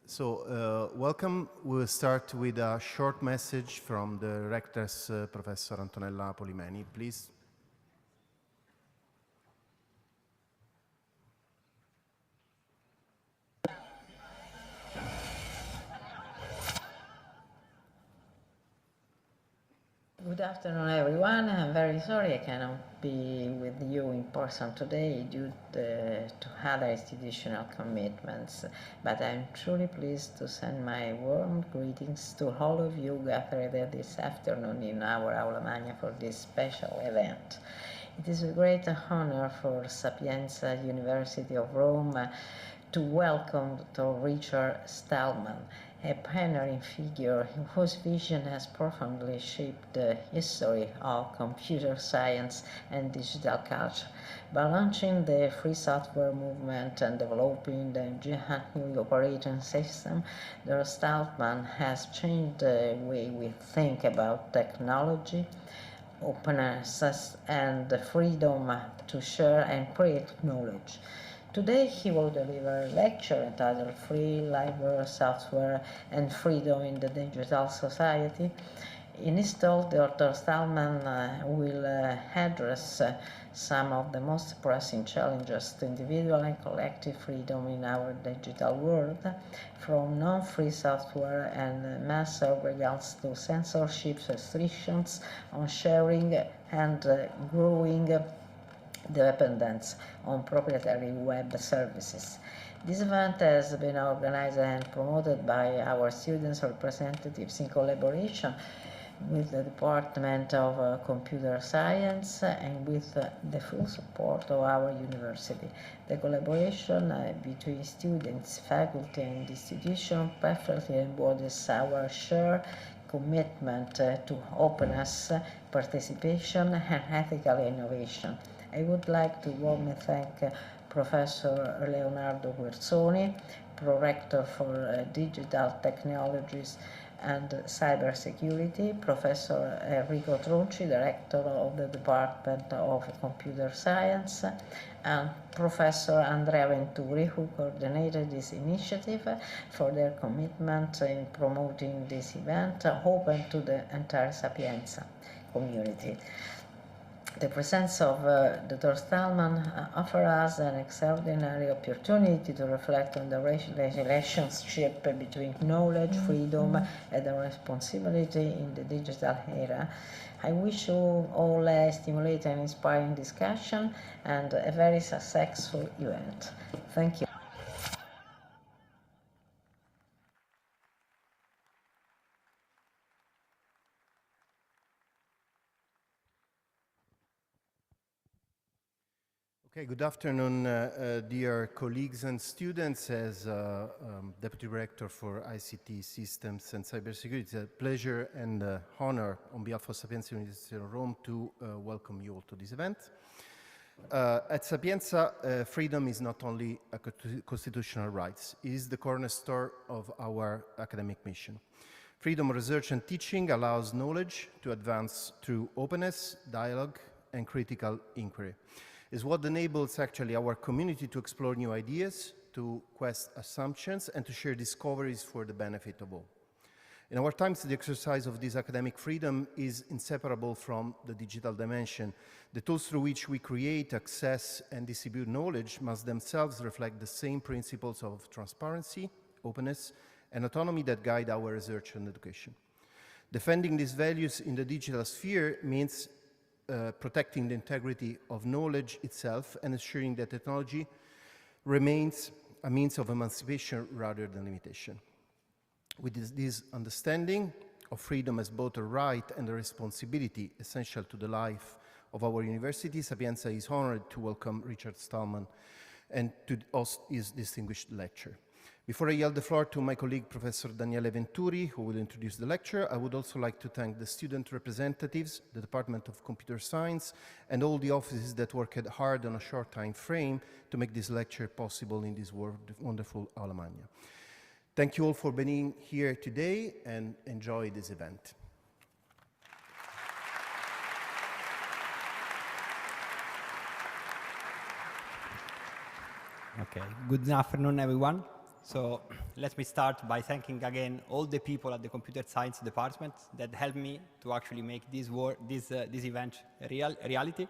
Welcome. We'll start with a short message from the Rector's Professor Antonella Polimeni, please. Good afternoon, everyone. I'm very sorry I cannot be with you in person today due to other institutional commitments, but I'm truly pleased to send my warm greetings to all of you gathered this afternoon in our Aula Magna for this special event. It is a great honor for Sapienza University of Rome to welcome Dr. Richard Stallman, a pioneering figure whose vision has profoundly shaped the history of computer science and digital culture. By launching the free software movement and developing the GNU operating system, Dr. Stallman has changed the way we think about technology, openness, and the freedom to share and create knowledge. Today he will deliver a lecture entitled Free Libre Software and Freedom in the Digital Society. In his talk, Dr. Stallman will address some of the most pressing challenges to individual and collective freedom in our digital world, from non-free software and mass surveillance to censorship restrictions on sharing and growing dependence on proprietary web services. This event has been organized and promoted by our students' representatives in collaboration with the Department of Computer Science and with the full support of our university. The collaboration between students, faculty, and institution perfectly embodies our shared commitment to openness, participation, and ethical innovation. I would like to warmly thank Professor Leonardo Guerzoni, Pro-Rector for Digital Technologies and Cybersecurity, Professor Enrico Tronci, Director of the Department of Computer Science, and Professor Andrea Venturi, who coordinated this initiative, for their commitment in promoting this event open to the entire Sapienza community. The presence of Dr. Stallman offers us an extraordinary opportunity to reflect on the relationship between knowledge, freedom, and responsibility in the digital era. I wish you all a stimulating and inspiring discussion and a very successful event. Thank you. Okay, good afternoon, dear colleagues and students. As Deputy Rector for ICT Systems and Cybersecurity, it's a pleasure and honor on behalf of Sapienza University of Rome to welcome you all to this event. At Sapienza, freedom is not only a constitutional right, it is the cornerstone of our academic mission. Freedom of research and teaching allows knowledge to advance through openness, dialogue, and critical inquiry. Is what enables actually our community to explore new ideas, to quest assumptions, and to share discoveries for the benefit of all. In our times, the exercise of this academic freedom is inseparable from the digital dimension. The tools through which we create, access, and distribute knowledge must themselves reflect the same principles of transparency, openness, and autonomy that guide our research and education. Defending these values in the digital sphere means protecting the integrity of knowledge itself and ensuring that technology remains a means of emancipation rather than limitation. With this understanding of freedom as both a right and a responsibility essential to the life of our university, Sapienza is honored to welcome Richard Stallman and to host his distinguished lecture. Before I yield the floor to my colleague, Professor Daniele Venturi, who will introduce the lecture, I would also like to thank the student representatives, the Department of Computer Science, and all the offices that worked hard on a short time frame to make this lecture possible in this wonderful Aula Magna. Thank you all for being here today and enjoy this event. Okay, good afternoon, everyone. So let me start by thanking again all the people at the computer science department that helped me to actually make this event reality.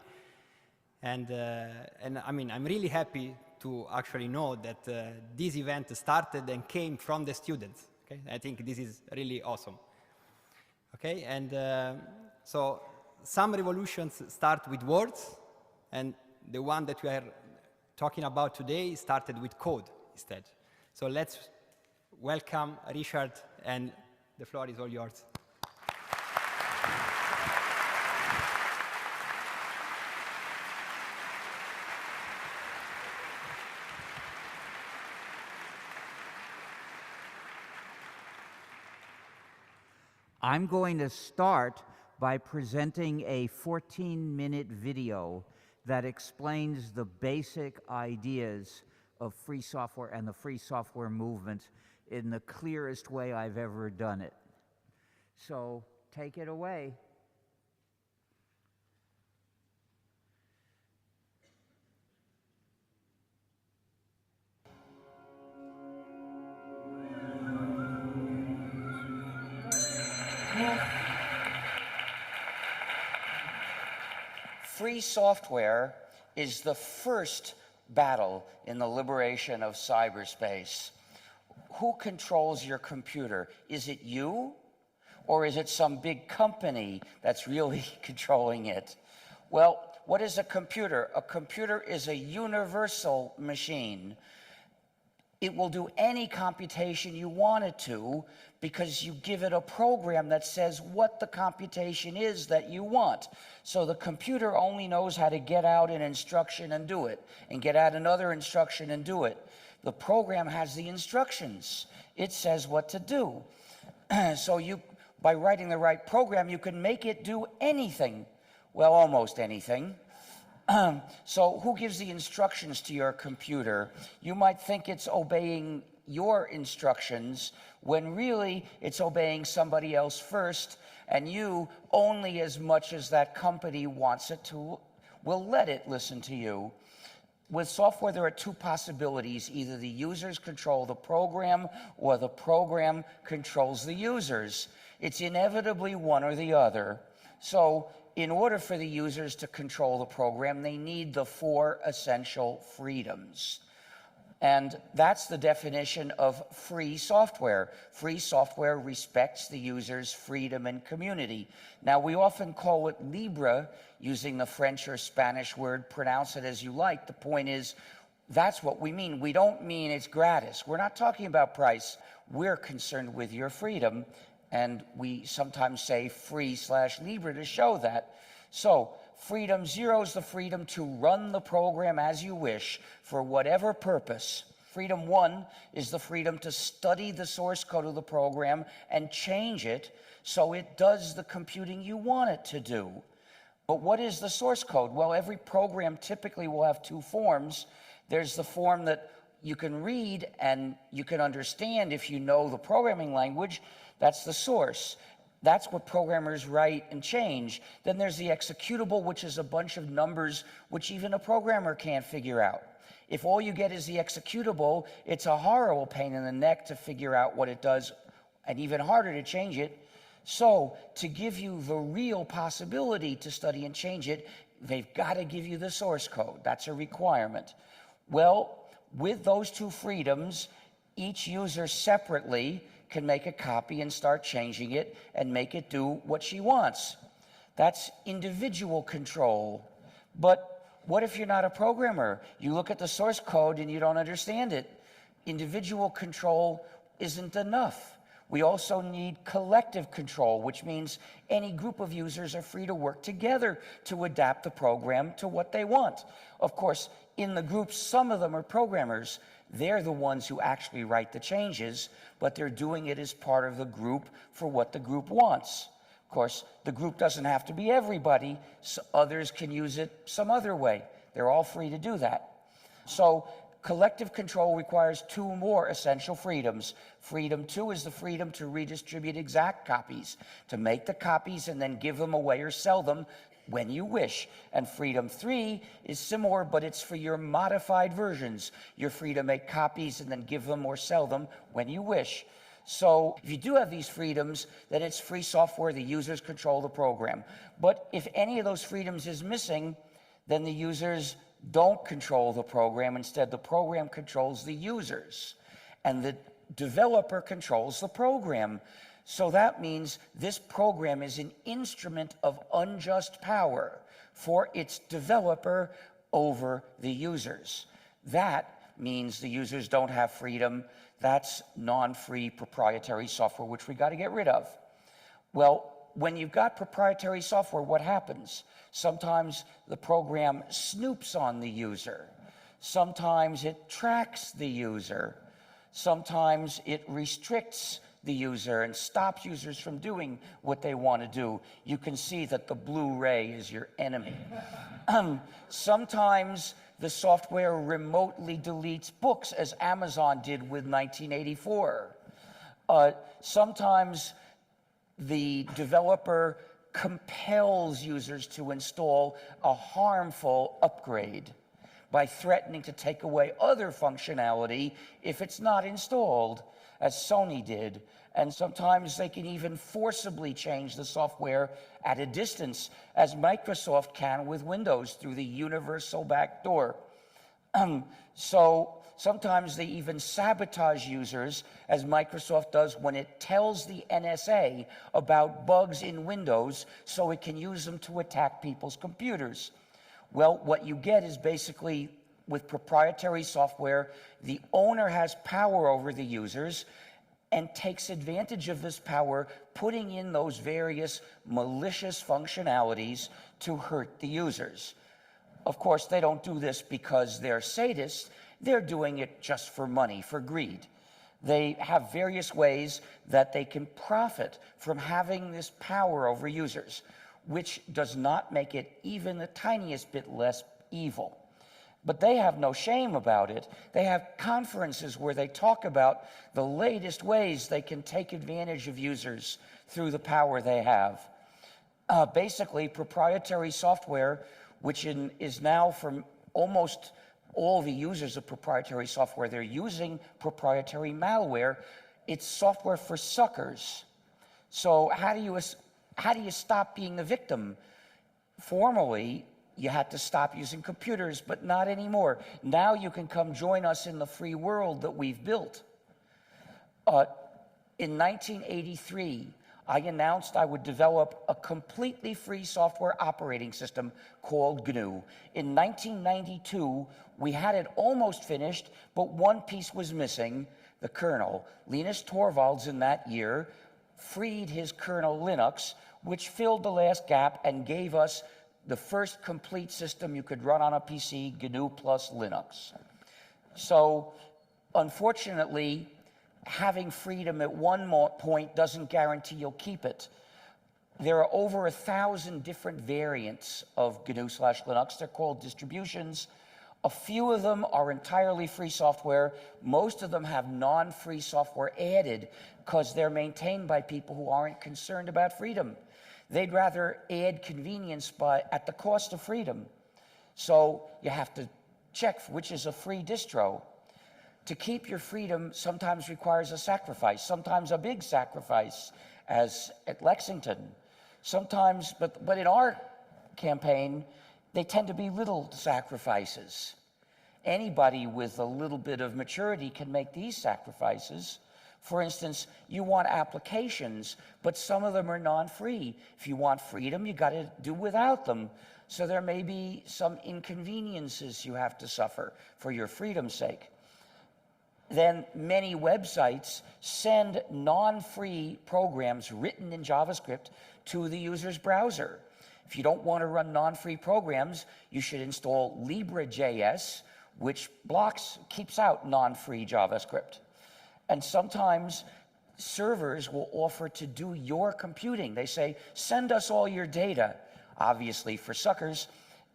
And I mean, I'm really happy to actually know that this event started and came from the students. Okay? I think this is really awesome. Okay, and so some revolutions start with words, and the one that we are talking about today started with code instead. So let's welcome Richard, and the floor is all yours. I'm going to start by presenting a 14-minute video that explains the basic ideas of free software and the free software movement in the clearest way I've ever done it. So take it away. Free software is the first battle in the liberation of cyberspace. Who controls your computer? Is it you? Or is it some big company that's really controlling it? Well, what is a computer? A computer is a universal machine. It will do any computation you want it to because you give it a program that says what the computation is that you want. So the computer only knows how to get out an instruction and do it, and get out another instruction and do it. The program has the instructions. It says what to do. So by writing the right program, you can make it do anything. Well, almost anything. So who gives the instructions to your computer? You might think it's obeying your instructions when really it's obeying somebody else first, and you, only as much as that company wants it to, will let it listen to you. With software, there are two possibilities. Either the users control the program or the program controls the users. It's inevitably one or the other. So in order for the users to control the program, they need the 4 essential freedoms. And that's the definition of free software. Free software respects the user's freedom and community. Now, we often call it Libre, using the French or Spanish word, pronounce it as you like. The point is, that's what we mean. We don't mean it's gratis. We're not talking about price. We're concerned with your freedom. And we sometimes say free/Libre to show that. So freedom 0 is the freedom to run the program as you wish for whatever purpose. Freedom 1 is the freedom to study the source code of the program and change it so it does the computing you want it to do. But what is the source code? Well, every program typically will have 2 forms. There's the form that you can read and you can understand if you know the programming language. That's the source. That's what programmers write and change. Then there's the executable, which is a bunch of numbers which even a programmer can't figure out. If all you get is the executable, it's a horrible pain in the neck to figure out what it does, and even harder to change it. So to give you the real possibility to study and change it, they've got to give you the source code. That's a requirement. Well, with those 2 freedoms, each user separately can make a copy and start changing it and make it do what she wants. That's individual control. But what if you're not a programmer? You look at the source code and you don't understand it. Individual control isn't enough. We also need collective control, which means any group of users are free to work together to adapt the program to what they want. Of course, in the group, some of them are programmers. They're the ones who actually write the changes, but they're doing it as part of the group for what the group wants. Of course, the group doesn't have to be everybody. So others can use it some other way. They're all free to do that. So collective control requires 2 more essential freedoms. Freedom 2 is the freedom to redistribute exact copies, to make the copies and then give them away or sell them when you wish. And freedom 3 is similar, but it's for your modified versions. You're free to make copies and then give them or sell them when you wish. So if you do have these freedoms, then it's free software, the users control the program. But if any of those freedoms is missing, then the users don't control the program. Instead, the program controls the users, and the developer controls the program. So that means this program is an instrument of unjust power for its developer over the users. That means the users don't have freedom. That's non-free proprietary software, which we got to get rid of. Well, when you've got proprietary software, what happens? Sometimes the program snoops on the user. Sometimes it tracks the user. Sometimes it restricts the user and stops users from doing what they want to do. You can see that the blue ray is your enemy. Sometimes the software remotely deletes books, as Amazon did with 1984. Sometimes the developer compels users to install a harmful upgrade by threatening to take away other functionality if it's not installed, as Sony did. And sometimes they can even forcibly change the software at a distance, as Microsoft can with Windows through the universal backdoor. So sometimes they even sabotage users, as Microsoft does when it tells the NSA about bugs in Windows so it can use them to attack people's computers. Well, what you get is basically, with proprietary software, the owner has power over the users and takes advantage of this power, putting in those various malicious functionalities to hurt the users. Of course, they don't do this because they're sadists. They're doing it just for money, for greed. They have various ways that they can profit from having this power over users, which does not make it even the tiniest bit less evil. But they have no shame about it. They have conferences where they talk about the latest ways they can take advantage of users through the power they have. Basically, proprietary software, which is now from almost all the users of proprietary software, they're using proprietary malware. It's software for suckers. So how do you stop being the victim? Formerly, you had to stop using computers, but not anymore. Now you can come join us in the free world that we've built. In 1983, I announced I would develop a completely free software operating system called GNU. In 1992, we had it almost finished, but one piece was missing, the kernel. Linus Torvalds in that year freed his kernel Linux, which filled the last gap and gave us the first complete system you could run on a PC, GNU plus Linux. So, unfortunately, having freedom at one point doesn't guarantee you'll keep it. There are over 1,000 different variants of GNU/Linux. They're called distributions. A few of them are entirely free software. Most of them have non-free software added because they're maintained by people who aren't concerned about freedom. They'd rather add convenience at the cost of freedom. So you have to check which is a free distro. To keep your freedom sometimes requires a sacrifice, sometimes a big sacrifice, as at Lexington. Sometimes, but in our campaign, they tend to be little sacrifices. Anybody with a little bit of maturity can make these sacrifices. For instance, you want applications, but some of them are non-free. If you want freedom, you got to do without them. So there may be some inconveniences you have to suffer for your freedom's sake. Then many websites send non-free programs written in JavaScript to the user's browser. If you don't want to run non-free programs, you should install Libre.js, which keeps out non-free JavaScript. And sometimes servers will offer to do your computing. They say, send us all your data, obviously for suckers.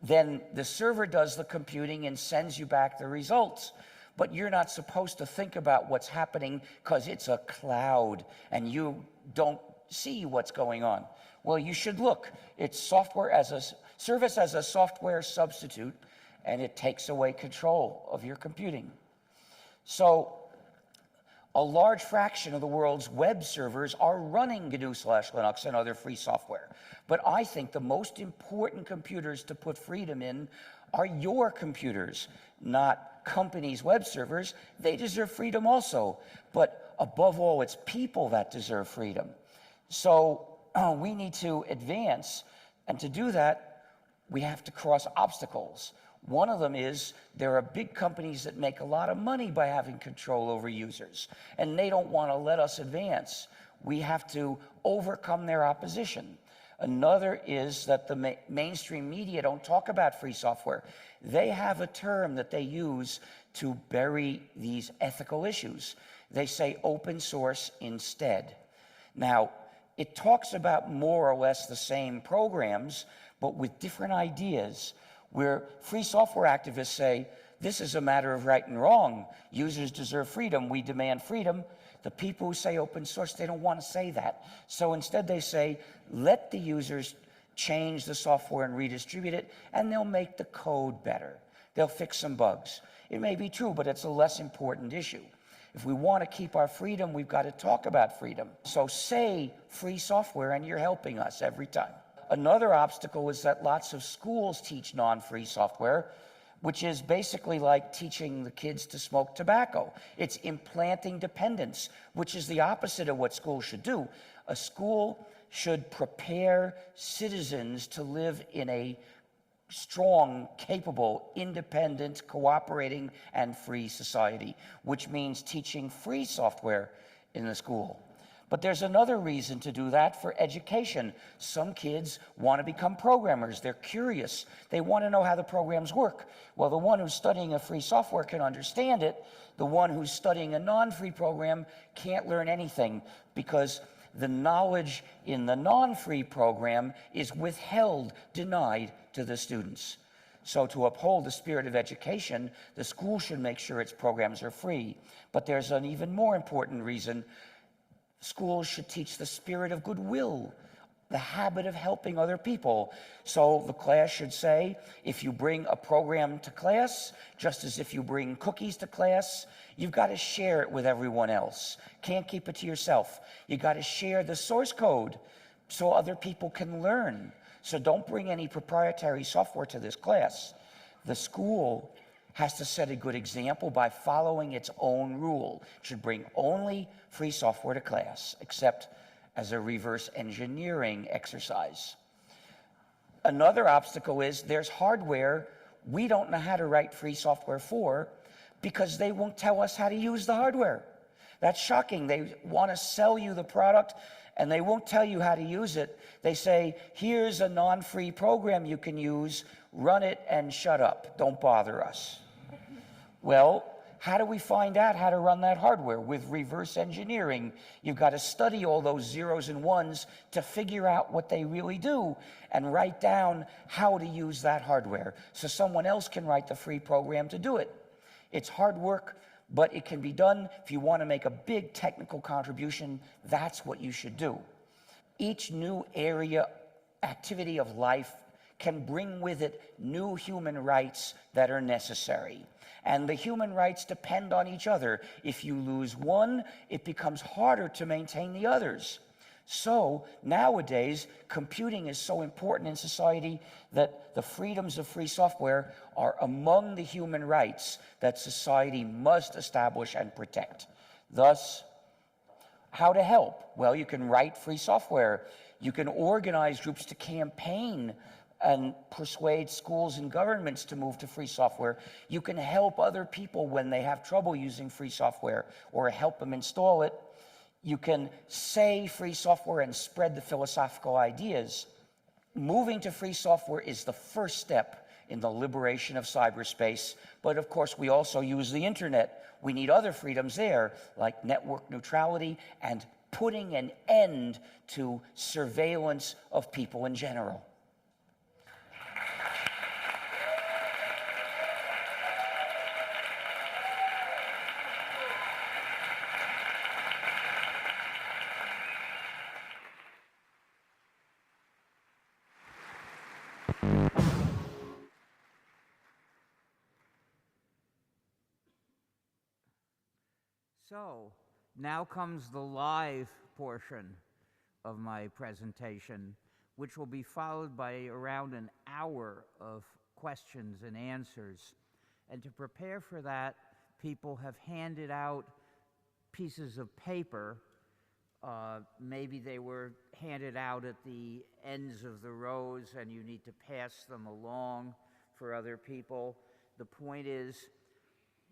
Then the server does the computing and sends you back the results. But you're not supposed to think about what's happening because it's a cloud and you don't see what's going on. Well, you should look. It's software as Service as a software substitute, and it takes away control of your computing. So a large fraction of the world's web servers are running gnu/linux and other free software. But I think the most important computers to put freedom in are your computers, not companies' web servers. They deserve freedom also. But above all, it's people that deserve freedom. So we need to advance, and to do that, we have to cross obstacles. One of them is there are big companies that make a lot of money by having control over users, and they don't want to let us advance. We have to overcome their opposition. Another is that the mainstream media don't talk about free software. They have a term that they use to bury these ethical issues. They say open source instead. Now, it talks about more or less the same programs, but with different ideas, where free software activists say, this is a matter of right and wrong. Users deserve freedom. We demand freedom. The people who say open source, they don't want to say that. So instead they say, let the users change the software and redistribute it, and they'll make the code better. They'll fix some bugs. It may be true, but it's a less important issue. If we want to keep our freedom, we've got to talk about freedom. So say free software, and you're helping us every time. Another obstacle is that lots of schools teach non-free software, which is basically like teaching the kids to smoke tobacco. It's implanting dependence, which is the opposite of what schools should do. A school should prepare citizens to live in a strong, capable, independent, cooperating, and free society, which means teaching free software in the school. But there's another reason to do that for education. Some kids want to become programmers. They're curious. They want to know how the programs work. Well, the one who's studying a free software can understand it. The one who's studying a non-free program can't learn anything, because the knowledge in the non-free program is withheld, denied to the students. So to uphold the spirit of education, the school should make sure its programs are free. But there's an even more important reason. Schools should teach the spirit of goodwill, the habit of helping other people. So the class should say, if you bring a program to class, just as if you bring cookies to class, you've got to share it with everyone else. Can't keep it to yourself. You got to share the source code so other people can learn. So don't bring any proprietary software to this class. The school has to set a good example by following its own rule. It should bring only free software to class, except as a reverse engineering exercise. Another obstacle is there's hardware we don't know how to write free software for, because they won't tell us how to use the hardware. That's shocking. They want to sell you the product, and they won't tell you how to use it. They say, here's a non-free program you can use, run it and shut up. Don't bother us. Well, how do we find out how to run that hardware? With reverse engineering. You've got to study all those zeros and ones to figure out what they really do and write down how to use that hardware so someone else can write the free program to do it. It's hard work, but it can be done. If you want to make a big technical contribution, that's what you should do. Each new activity of life can bring with it new human rights that are necessary. And the human rights depend on each other. If you lose one, it becomes harder to maintain the others. So nowadays, computing is so important in society that the freedoms of free software are among the human rights that society must establish and protect. Thus, how to help? Well, you can write free software. You can organize groups to campaign and persuade schools and governments to move to free software. You can help other people when they have trouble using free software, or help them install it. You can say free software and spread the philosophical ideas. Moving to free software is the first step in the liberation of cyberspace, but of course we also use the internet. We need other freedoms there, like network neutrality and putting an end to surveillance of people in general. So, now comes the live portion of my presentation, which will be followed by around an hour of questions and answers. And to prepare for that, people have handed out pieces of paper. Maybe they were handed out at the ends of the rows and you need to pass them along for other people. The point is,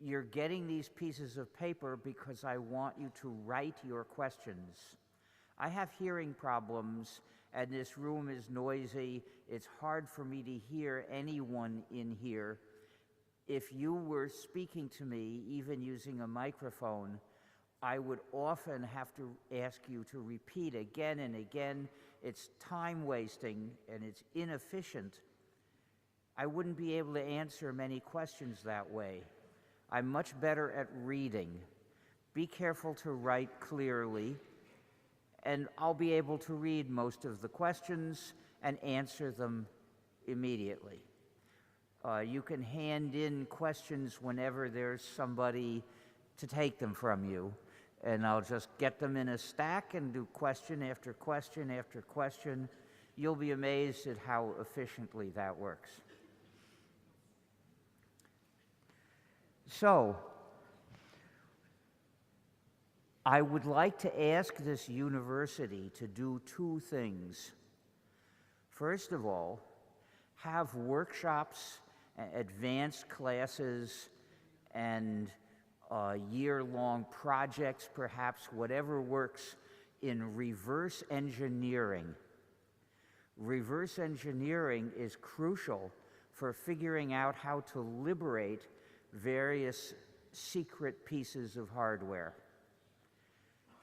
you're getting these pieces of paper because I want you to write your questions. I have hearing problems and this room is noisy. It's hard for me to hear anyone in here. If you were speaking to me, even using a microphone, I would often have to ask you to repeat again and again. It's time wasting and it's inefficient. I wouldn't be able to answer many questions that way. I'm much better at reading. Be careful to write clearly, and I'll be able to read most of the questions and answer them immediately. You can hand in questions whenever there's somebody to take them from you, and I'll just get them in a stack and do question after question after question. You'll be amazed at how efficiently that works. So, I would like to ask this university to do two things. First of all, have workshops, advanced classes, and year-long projects, perhaps, whatever works, in reverse engineering. Reverse engineering is crucial for figuring out how to liberate various secret pieces of hardware.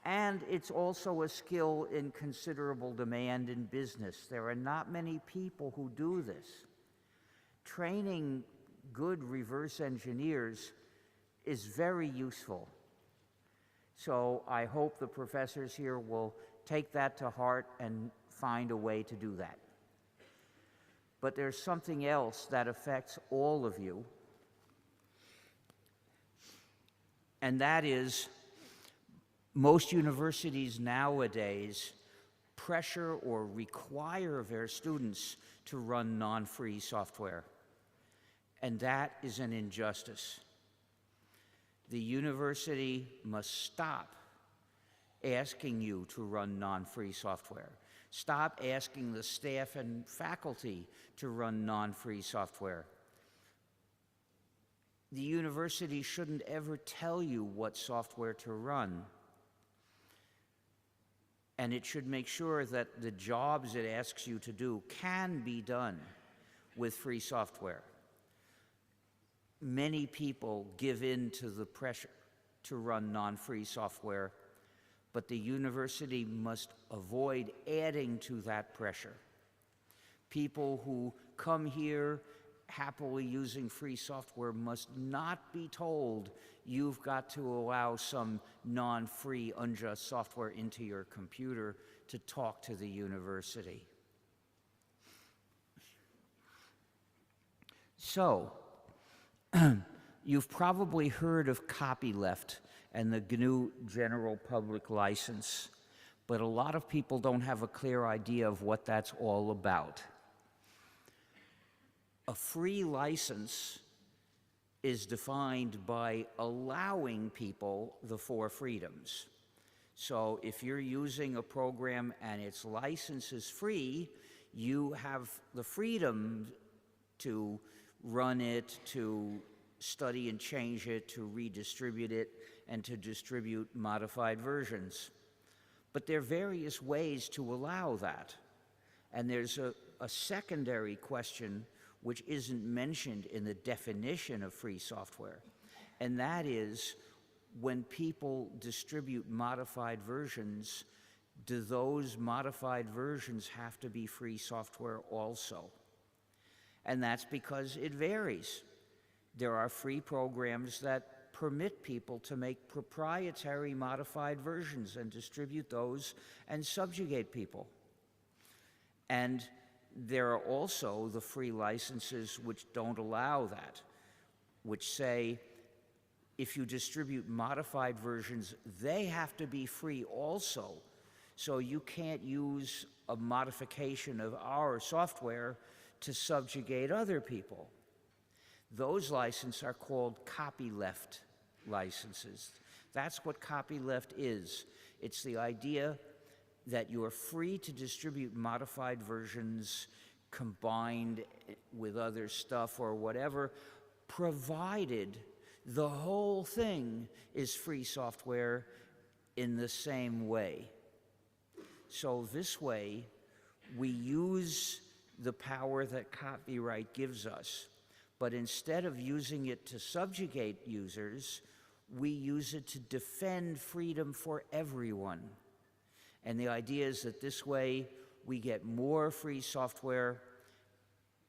And it's also a skill in considerable demand in business. There are not many people who do this. Training good reverse engineers is very useful. So I hope the professors here will take that to heart and find a way to do that. But there's something else that affects all of you, and that is most universities nowadays pressure or require their students to run non-free software, and that is an injustice. The university must stop asking you to run non-free software. Stop asking the staff and faculty to run non-free software. The university shouldn't ever tell you what software to run. And it should make sure that the jobs it asks you to do can be done with free software. Many people give in to the pressure to run non-free software, but the university must avoid adding to that pressure. People who come here happily using free software must not be told you've got to allow some non-free, unjust software into your computer to talk to the university. So, you've probably heard of copyleft and the GNU General Public License, but a lot of people don't have a clear idea of what that's all about. A free license is defined by allowing people the four freedoms. So if you're using a program and its license is free, you have the freedom to run it, to study and change it, to redistribute it, and to distribute modified versions. But there are various ways to allow that. And there's a secondary question which isn't mentioned in the definition of free software, and that is, when people distribute modified versions, do those modified versions have to be free software also? And that's because it varies. There are free programs that permit people to make proprietary modified versions and distribute those and subjugate people. And there are also the free licenses which don't allow that, which say if you distribute modified versions, they have to be free also. So you can't use a modification of our software to subjugate other people. Those licenses are called copyleft licenses. That's what copyleft is. It's the idea that you're free to distribute modified versions combined with other stuff or whatever, provided the whole thing is free software in the same way. So this way, we use the power that copyright gives us, but instead of using it to subjugate users, we use it to defend freedom for everyone. And the idea is that this way, we get more free software,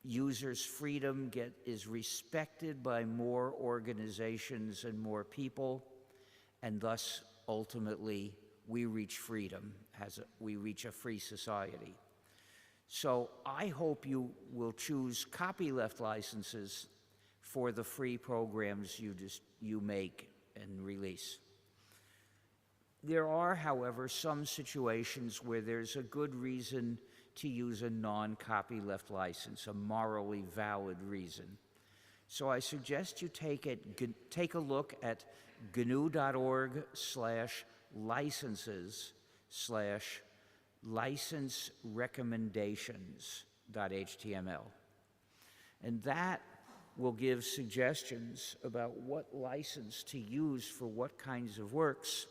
users' freedom is respected by more organizations and more people, and thus, ultimately, we reach freedom, we reach a free society. So I hope you will choose copyleft licenses for the free programs you make and release. There are, however, some situations where there's a good reason to use a non-copyleft license, a morally valid reason. So I suggest you take a look at gnu.org/licenses/license recommendations.html. And that will give suggestions about what license to use for what kinds of works,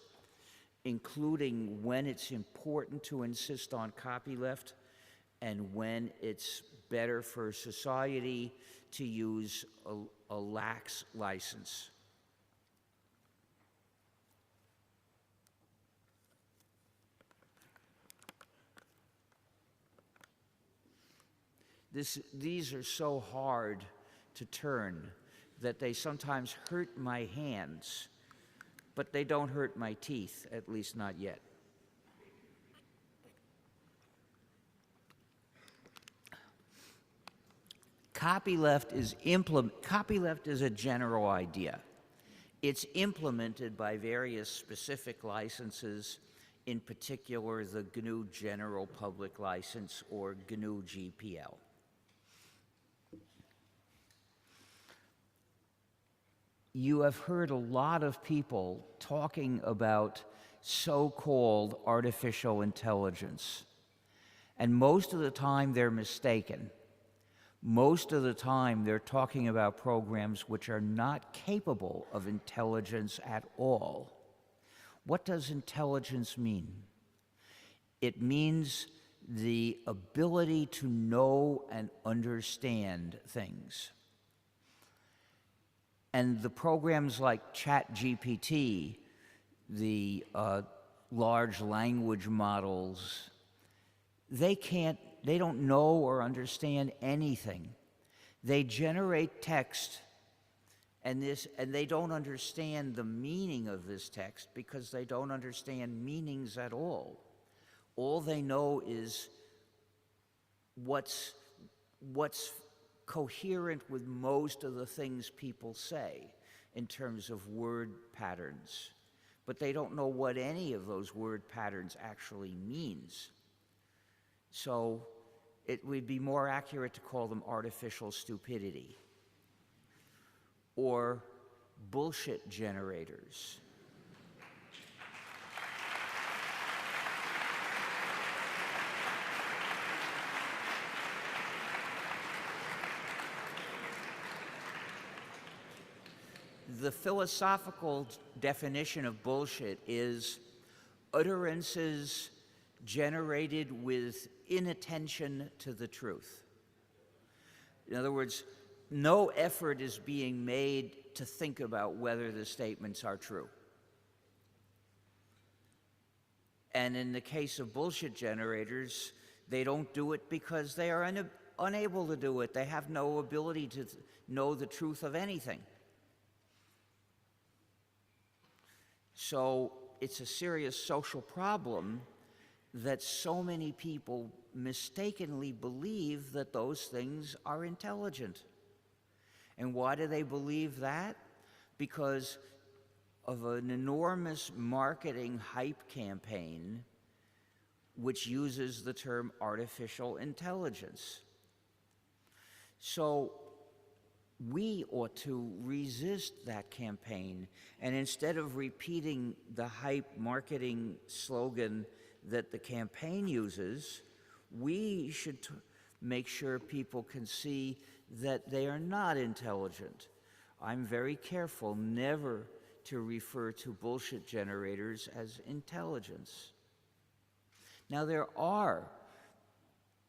including when it's important to insist on copyleft and when it's better for society to use a lax license. These are so hard to turn that they sometimes hurt my hands, but they don't hurt my teeth, at least not yet. Copyleft is a general idea. It's implemented by various specific licenses, in particular the GNU General Public License, or GNU GPL. You have heard a lot of people talking about so-called artificial intelligence, and most of the time they're mistaken. Most of the time they're talking about programs which are not capable of intelligence at all. What does intelligence mean? It means the ability to know and understand things. And the programs like ChatGPT, the large language models, they don't know or understand anything. They generate text, and they don't understand the meaning of this text because they don't understand meanings at all. All they know is what's coherent with most of the things people say in terms of word patterns, but they don't know what any of those word patterns actually means. So it would be more accurate to call them artificial stupidity or bullshit generators. The philosophical definition of bullshit is utterances generated with inattention to the truth. In other words, no effort is being made to think about whether the statements are true. And in the case of bullshit generators, they don't do it because they are unable to do it. They have no ability to know the truth of anything. So it's a serious social problem that so many people mistakenly believe that those things are intelligent. And why do they believe that? Because of an enormous marketing hype campaign which uses the term artificial intelligence. So we ought to resist that campaign, and instead of repeating the hype marketing slogan that the campaign uses, we should make sure people can see that they are not intelligent. I'm very careful never to refer to bullshit generators as intelligence. Now, there are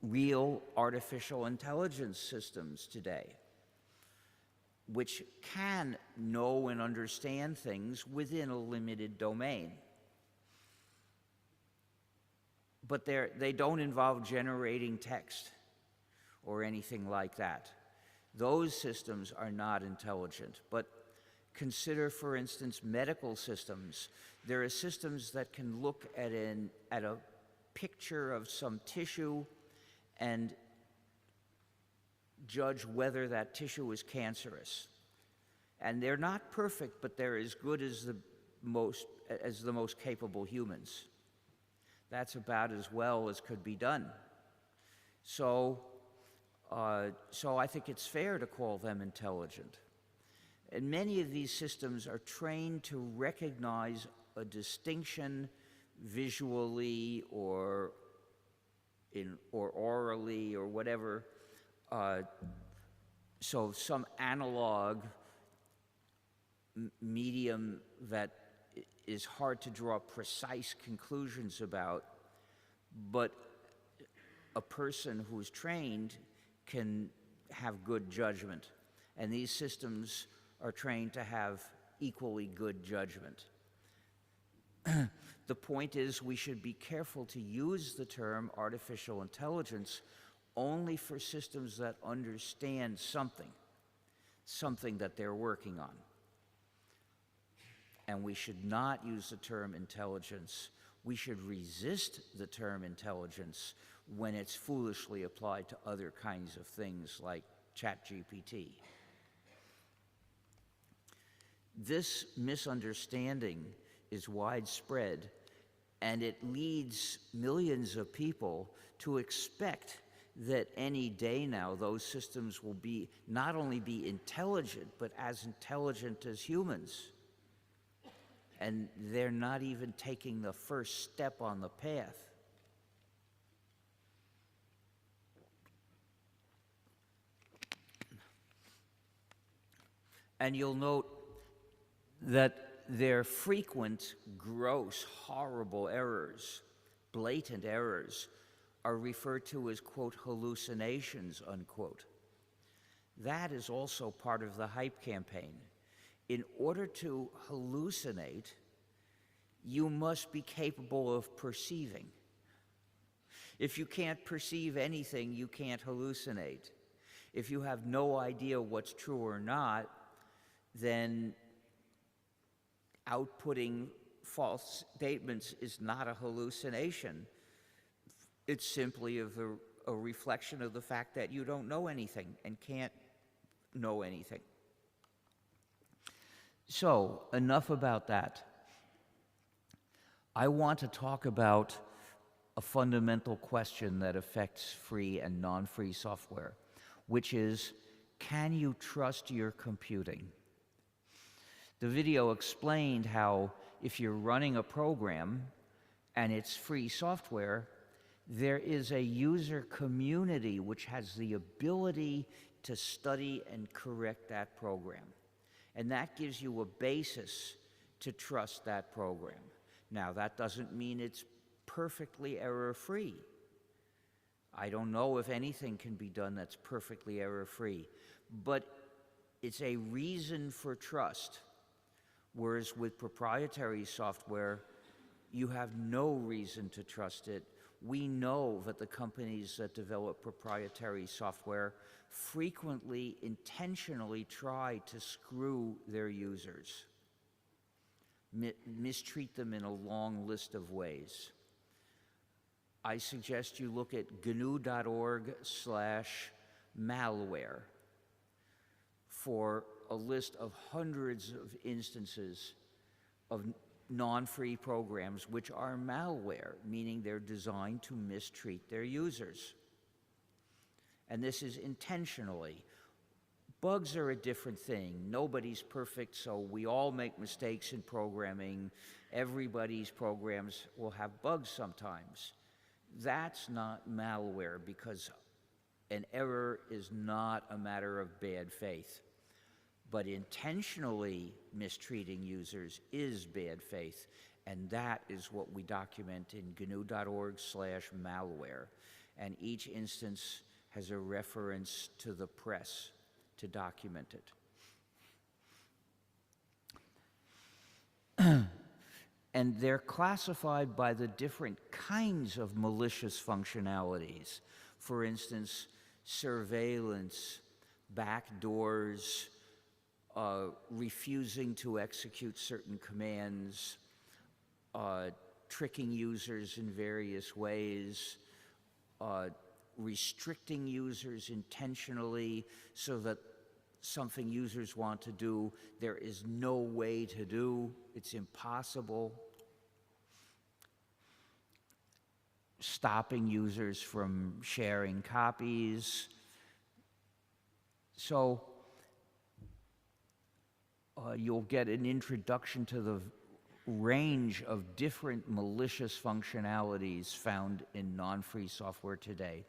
real artificial intelligence systems today which can know and understand things within a limited domain. But they don't involve generating text or anything like that. Those systems are not intelligent. But consider, for instance, medical systems. There are systems that can look at a picture of some tissue and judge whether that tissue is cancerous. And they're not perfect, but they're as good as the most capable humans. That's about as well as could be done. So I think it's fair to call them intelligent. And many of these systems are trained to recognize a distinction visually or orally or whatever. So some analog medium that is hard to draw precise conclusions about, but a person who's trained can have good judgment. And these systems are trained to have equally good judgment. The point is, we should be careful to use the term artificial intelligence only for systems that understand something that they're working on. And we should not use the term intelligence. We should resist the term intelligence when it's foolishly applied to other kinds of things like ChatGPT. This misunderstanding is widespread, and it leads millions of people to expect that any day now those systems will not only be intelligent, but as intelligent as humans. And they're not even taking the first step on the path. And you'll note that their frequent, gross, horrible errors, blatant errors, are referred to as, quote, hallucinations, unquote. That is also part of the hype campaign. In order to hallucinate, you must be capable of perceiving. If you can't perceive anything, you can't hallucinate. If you have no idea what's true or not, then outputting false statements is not a hallucination. It's simply a reflection of the fact that you don't know anything and can't know anything. So, enough about that. I want to talk about a fundamental question that affects free and non-free software, which is, can you trust your computing? The video explained how if you're running a program and it's free software, there is a user community which has the ability to study and correct that program. And that gives you a basis to trust that program. Now, that doesn't mean it's perfectly error-free. I don't know if anything can be done that's perfectly error-free, but it's a reason for trust. Whereas with proprietary software, you have no reason to trust it. We know that the companies that develop proprietary software frequently intentionally try to screw their users, mistreat them in a long list of ways. I suggest you look at gnu.org/malware for a list of hundreds of instances of non-free programs which are malware, meaning they're designed to mistreat their users. And this is intentionally. Bugs are a different thing. Nobody's perfect, so we all make mistakes in programming. Everybody's programs will have bugs sometimes. That's not malware, because an error is not a matter of bad faith. But intentionally mistreating users is bad faith, and that is what we document in gnu.org/malware. And each instance has a reference to the press to document it. And they're classified by the different kinds of malicious functionalities. For instance, surveillance, backdoors, refusing to execute certain commands, tricking users in various ways, restricting users intentionally so that something users want to do, there is no way to do, it's impossible. Stopping users from sharing copies. So you'll get an introduction to the range of different malicious functionalities found in non-free software today.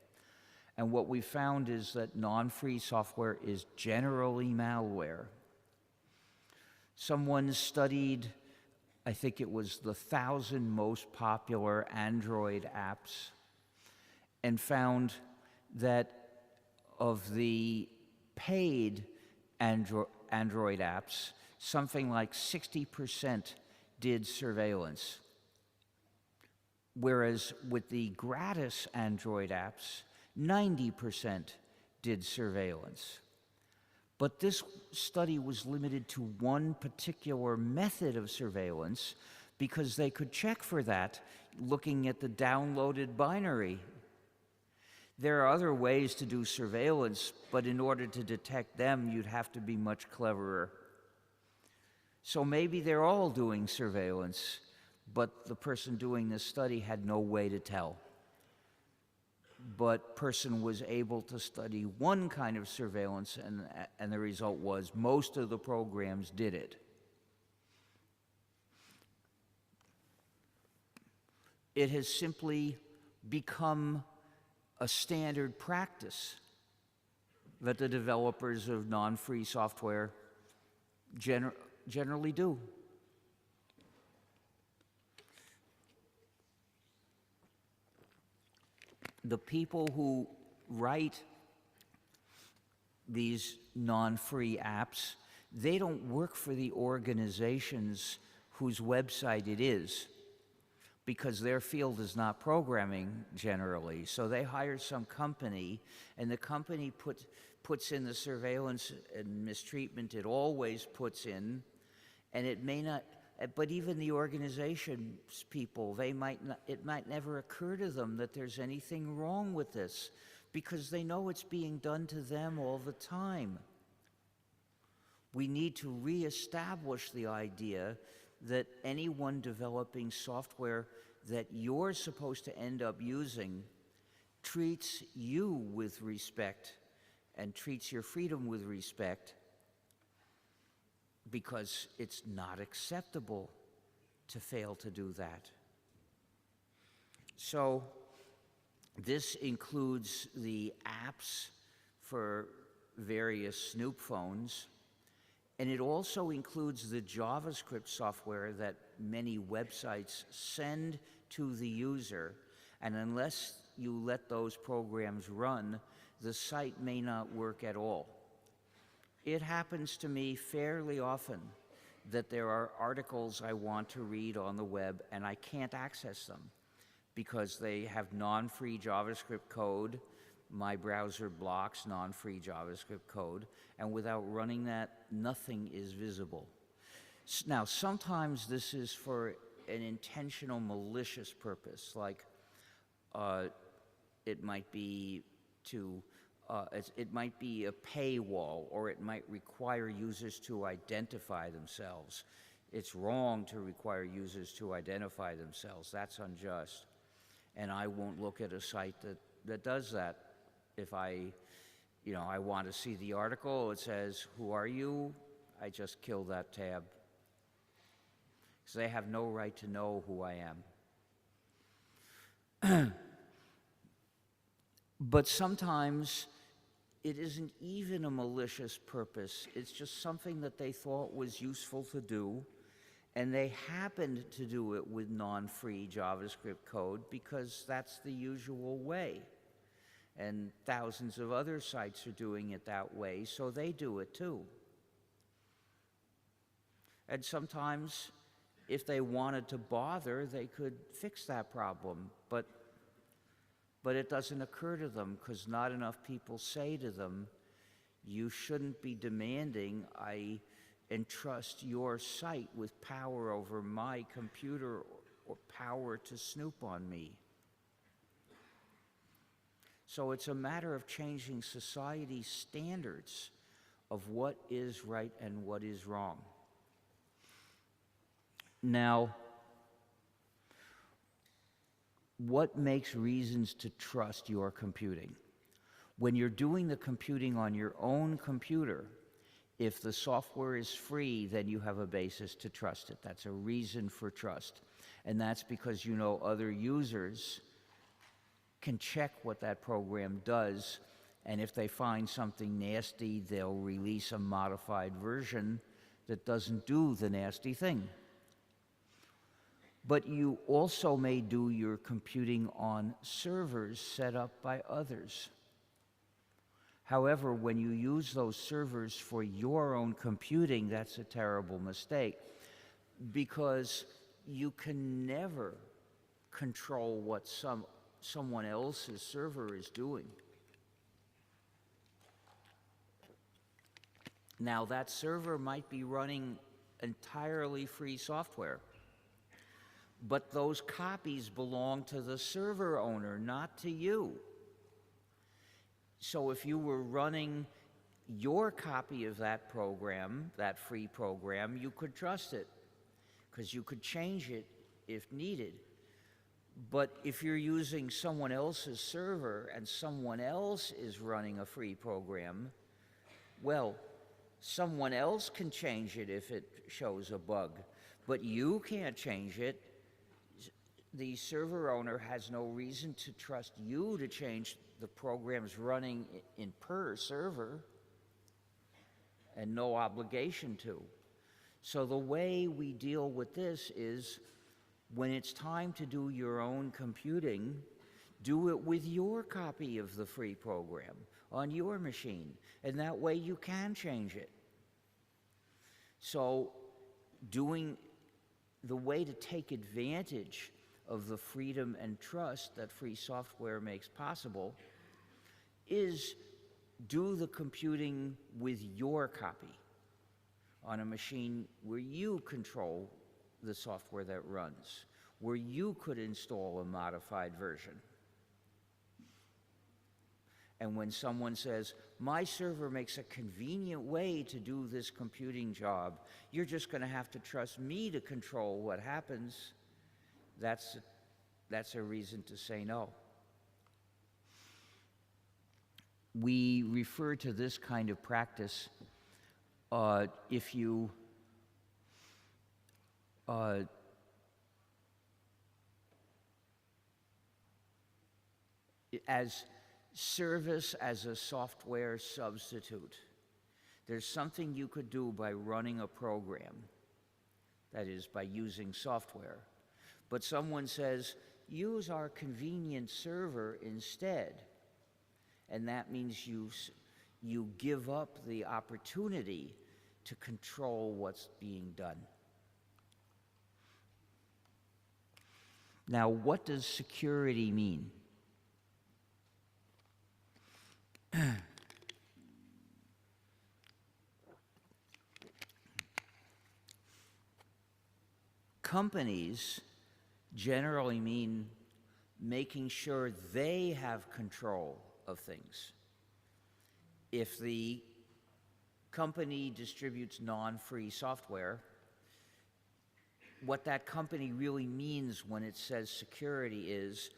And what we found is that non-free software is generally malware. Someone studied, I think it was the 1,000 most popular Android apps, and found that of the paid Android apps, something like 60% did surveillance. Whereas with the gratis Android apps, 90% did surveillance. But this study was limited to one particular method of surveillance because they could check for that looking at the downloaded binary. There are other ways to do surveillance, but in order to detect them, you'd have to be much cleverer. So maybe they're all doing surveillance, but the person doing this study had no way to tell. But person was able to study one kind of surveillance, and the result was most of the programs did it. It has simply become a standard practice that the developers of non-free software generally do. The people who write these non-free apps, they don't work for the organizations whose website it is, because their field is not programming generally. So they hire some company, and the company puts in the surveillance and mistreatment it always puts in, and it may not, but even the organization's people, it might never occur to them that there's anything wrong with this, because they know it's being done to them all the time. We need to reestablish the idea that anyone developing software that you're supposed to end up using treats you with respect and treats your freedom with respect, because it's not acceptable to fail to do that. So this includes the apps for various Snoop phones, and it also includes the JavaScript software that many websites send to the user, and unless you let those programs run, the site may not work at all. It happens to me fairly often that there are articles I want to read on the web and I can't access them because they have non-free JavaScript code. My browser blocks non-free JavaScript code, and without running that, nothing is visible. Now, sometimes this is for an intentional malicious purpose, like it might be it might be a paywall, or it might require users to identify themselves. It's wrong to require users to identify themselves. That's unjust. And I won't look at a site that does that. If I want to see the article, it says, "Who are you?" I just kill that tab. Because they have no right to know who I am. But sometimes it isn't even a malicious purpose. It's just something that they thought was useful to do, and they happened to do it with non-free JavaScript code because that's the usual way. And thousands of other sites are doing it that way, so they do it too. And sometimes, if they wanted to bother, they could fix that problem, but it doesn't occur to them because not enough people say to them, "You shouldn't be demanding I entrust your site with power over my computer or power to snoop on me." So it's a matter of changing society's standards of what is right and what is wrong. Now, what makes reasons to trust your computing? When you're doing the computing on your own computer, if the software is free, then you have a basis to trust it. That's a reason for trust. And that's because you know other users can check what that program does, and if they find something nasty, they'll release a modified version that doesn't do the nasty thing. But you also may do your computing on servers set up by others. However, when you use those servers for your own computing, that's a terrible mistake, because you can never control what someone else's server is doing. Now, that server might be running entirely free software, but those copies belong to the server owner, not to you. So if you were running your copy of that program, that free program, you could trust it, because you could change it if needed. But if you're using someone else's server and someone else is running a free program, well, someone else can change it if it shows a bug, but you can't change it. The server owner has no reason to trust you to change the programs running in per server, and no obligation to. So the way we deal with this is, when it's time to do your own computing, do it with your copy of the free program on your machine, and that way you can change it. So the way to take advantage of the freedom and trust that free software makes possible is do the computing with your copy on a machine where you control the software that runs, where you could install a modified version. And when someone says, "My server makes a convenient way to do this computing job, you're just going to have to trust me to control what happens," that's a reason to say no. We refer to this kind of practice if you as service as a software substitute. There's something you could do by running a program, that is, by using software. But someone says, use our convenient server instead. And that means you give up the opportunity to control what's being done. Now, what does security mean? Companies generally mean making sure they have control of things. If the company distributes non-free software, what that company really means when it says security is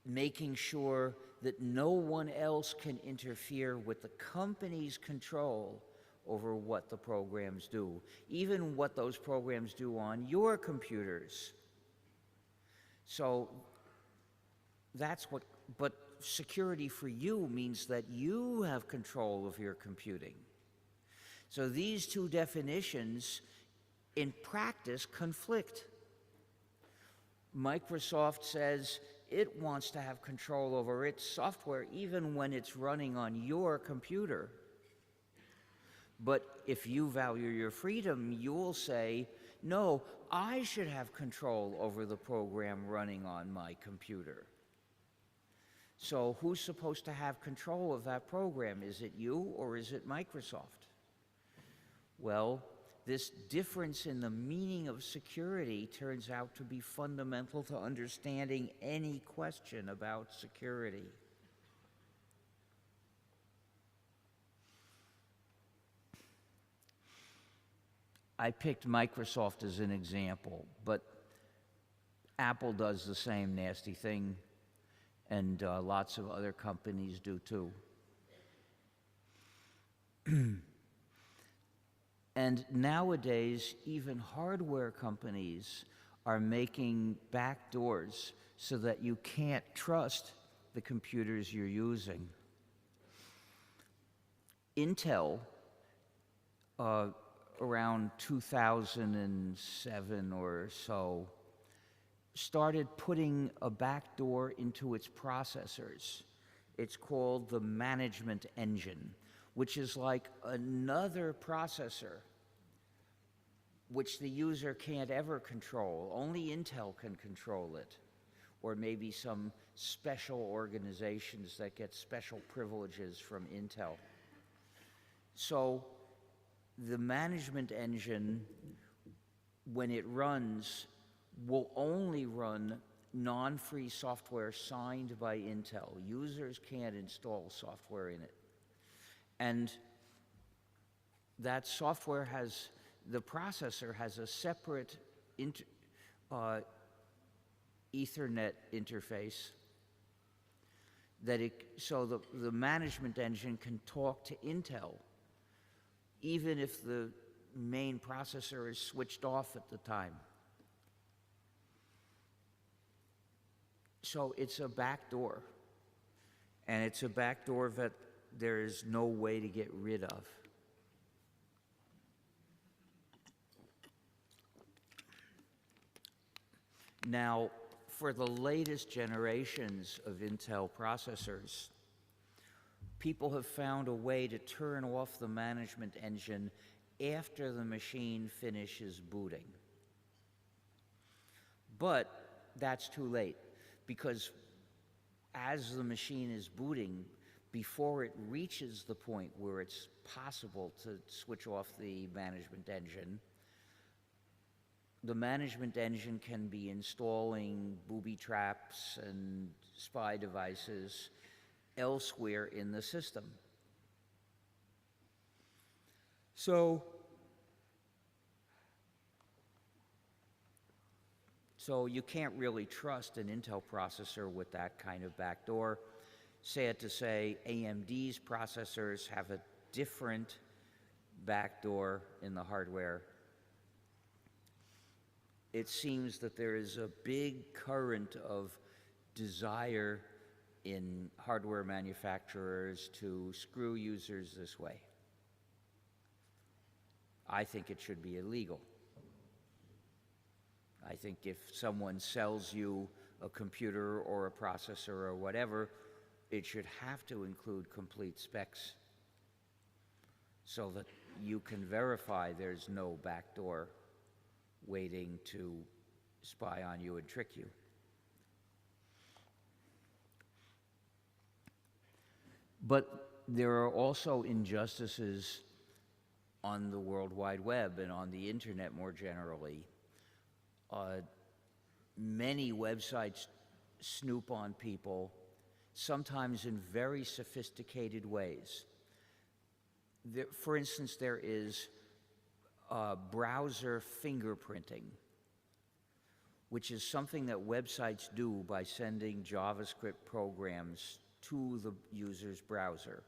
making sure that no one else can interfere with the company's control over what the programs do, even what those programs do on your computers. So that's what, but security for you means that you have control of your computing. So these two definitions in practice conflict. Microsoft says it wants to have control over its software even when it's running on your computer. But if you value your freedom, you'll say, no, I should have control over the program running on my computer. So who's supposed to have control of that program? Is it you or is it Microsoft? Well, this difference in the meaning of security turns out to be fundamental to understanding any question about security. I picked Microsoft as an example, but Apple does the same nasty thing, and lots of other companies do too. And nowadays, even hardware companies are making backdoors so that you can't trust the computers you're using. Intel, around 2007 or so, started putting a backdoor into its processors. It's called the management engine, which is like another processor which the user can't ever control. Only Intel can control it, or maybe some special organizations that get special privileges from Intel. So the management engine, when it runs, will only run non-free software signed by Intel. Users can't install software in it. And that software has, the processor has a separate Ethernet interface that so the management engine can talk to Intel, even if the main processor is switched off at the time. So it's a backdoor, and it's a backdoor that there is no way to get rid of. Now, for the latest generations of Intel processors, people have found a way to turn off the management engine after the machine finishes booting. But that's too late, because as the machine is booting, before it reaches the point where it's possible to switch off the management engine, the management engine can be installing booby traps and spy devices elsewhere in the system. So you can't really trust an Intel processor with that kind of backdoor. Sad to say, AMD's processors have a different backdoor in the hardware. It seems that there is a big current of desire in hardware manufacturers to screw users this way. I think it should be illegal. I think if someone sells you a computer or a processor or whatever, it should have to include complete specs so that you can verify there's no backdoor waiting to spy on you and trick you. But there are also injustices on the World Wide Web and on the internet more generally. Many websites snoop on people, sometimes in very sophisticated ways. For instance, there is browser fingerprinting. which is something that websites do by sending JavaScript programs to the user's browser.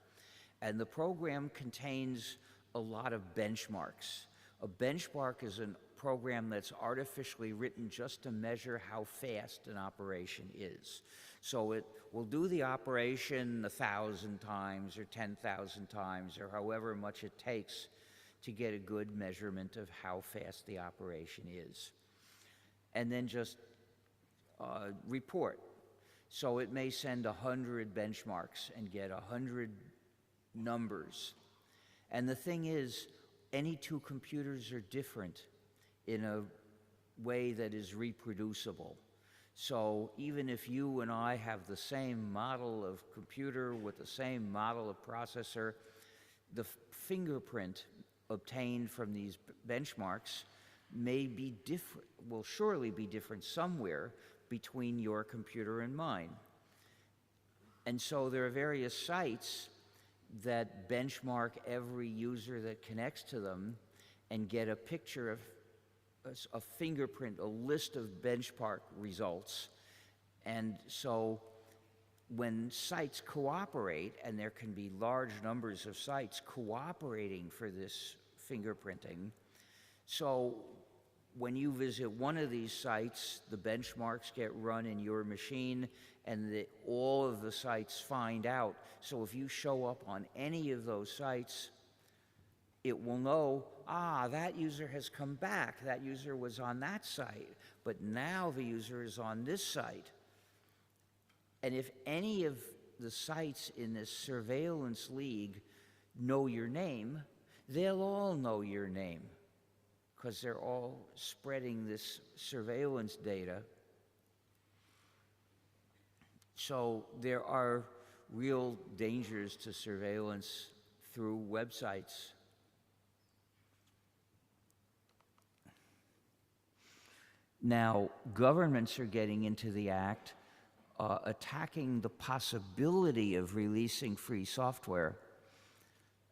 And the program contains a lot of benchmarks. A benchmark is a program that's artificially written just to measure how fast an operation is. So it will do the operation 1,000 times or 10,000 times or however much it takes to get a good measurement of how fast the operation is. And then just report. So it may send 100 benchmarks and get 100 numbers. And the thing is, any two computers are different in a way that is reproducible. So even if you and I have the same model of computer with the same model of processor, the fingerprint obtained from these benchmarks may be different, will surely be different somewhere between your computer and mine. And so there are various sites that benchmark every user that connects to them and get a picture of a fingerprint, a list of benchmark results. And so when sites cooperate, and there can be large numbers of sites cooperating for this fingerprinting, so when you visit one of these sites, the benchmarks get run in your machine, and all of the sites find out. So if you show up on any of those sites, it will know, that user has come back. That user was on that site, but now the user is on this site. And if any of the sites in this surveillance league know your name, they'll all know your name, because they're all spreading this surveillance data. So there are real dangers to surveillance through websites. Now, governments are getting into the act, attacking the possibility of releasing free software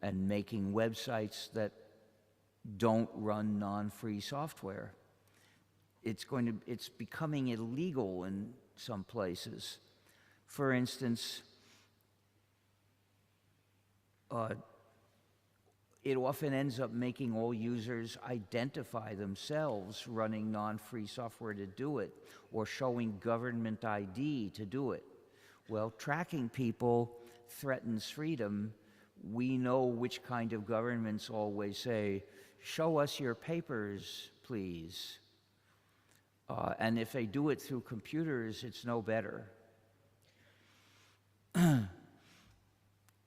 and making websites that don't run non-free software. It's becoming illegal in some places. For instance, it often ends up making all users identify themselves running non-free software to do it, or showing government ID to do it. Well, tracking people threatens freedom. We know which kind of governments always say, "Show us your papers, please." And if they do it through computers, it's no better.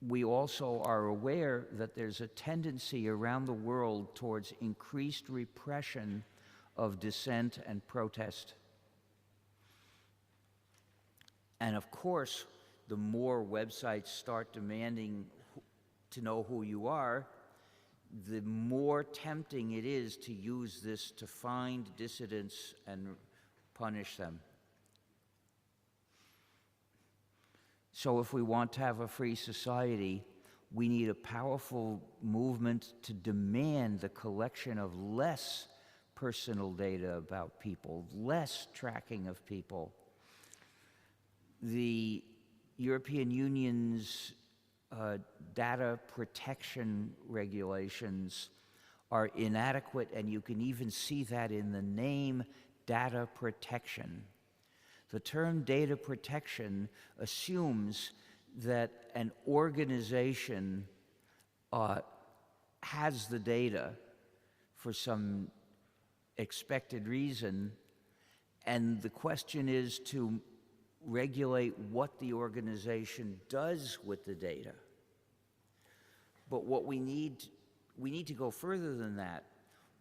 We also are aware that there's a tendency around the world towards increased repression of dissent and protest. And of course, the more websites start demanding to know who you are, the more tempting it is to use this to find dissidents and punish them. So if we want to have a free society, we need a powerful movement to demand the collection of less personal data about people, less tracking of people. The European Union's data protection regulations are inadequate, and you can even see that in the name data protection. The term data protection assumes that an organization has the data for some expected reason, and the question is to regulate what the organization does with the data. But what we need to go further than that.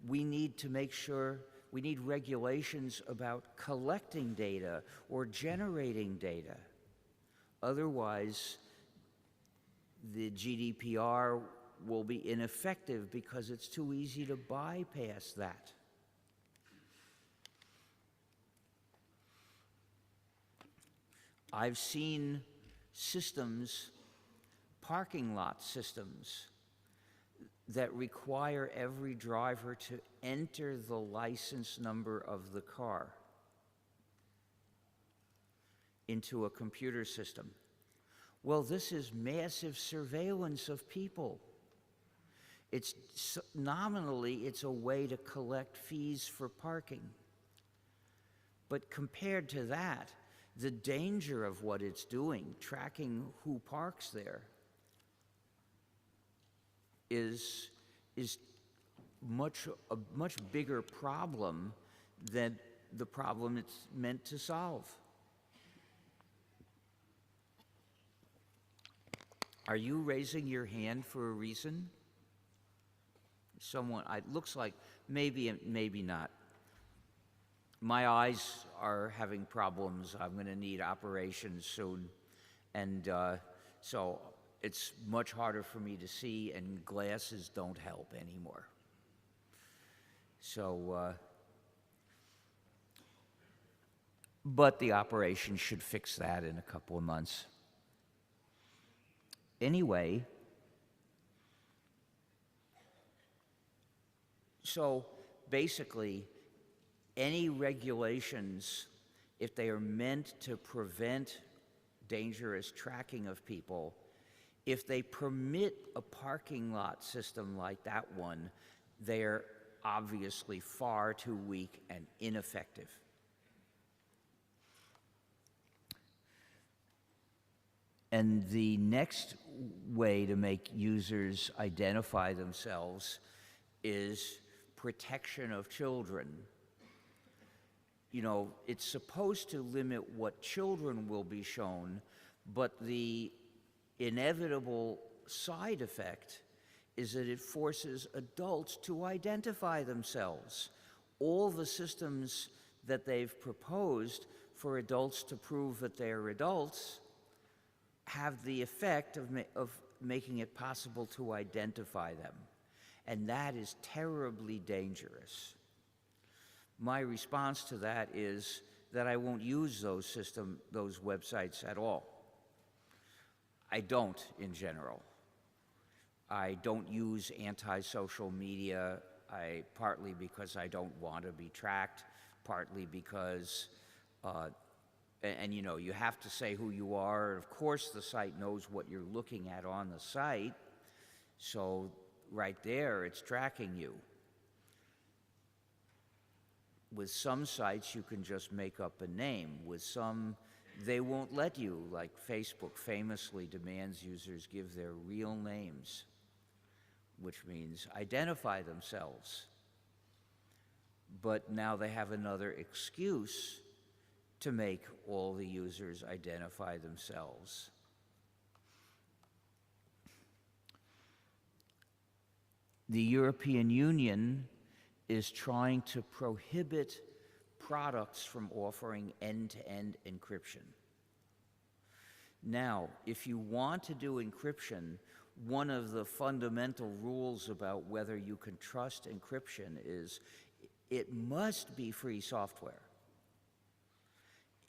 We need to make sure, we need regulations about collecting data or generating data. Otherwise, the GDPR will be ineffective because it's too easy to bypass that. I've seen systems, parking lot systems, that require every driver to enter the license number of the car. into a computer system. Well, this is massive surveillance of people. Nominally, it's a way to collect fees for parking. But compared to that, the danger of what it's doing, tracking who parks there, is a much bigger problem than the problem it's meant to solve. Are you raising your hand for a reason? Someone, it looks like maybe not. My eyes are having problems. I'm going to need operations soon. And so it's much harder for me to see, and glasses don't help anymore. So, but the operation should fix that in a couple of months. Anyway, so basically, any regulations, if they are meant to prevent dangerous tracking of people, if they permit a parking lot system like that one, they're obviously far too weak and ineffective. And the next way to make users identify themselves is protection of children. You know, it's supposed to limit what children will be shown, but the inevitable side effect is that it forces adults to identify themselves. All the systems that they've proposed for adults to prove that they're adults have the effect of making it possible to identify them. And that is terribly dangerous. My response to that is that I won't use those websites at all. I don't in general. I don't use anti-social media, partly because I don't want to be tracked, partly because and you know, you have to say who you are. Of course, the site knows what you're looking at on the site. So right there, it's tracking you. With some sites, you can just make up a name. With some, they won't let you, like Facebook famously demands users give their real names, which means identify themselves. But now they have another excuse to make all the users identify themselves. The European Union is trying to prohibit products from offering end-to-end encryption. Now, if you want to do encryption, one of the fundamental rules about whether you can trust encryption is it must be free software.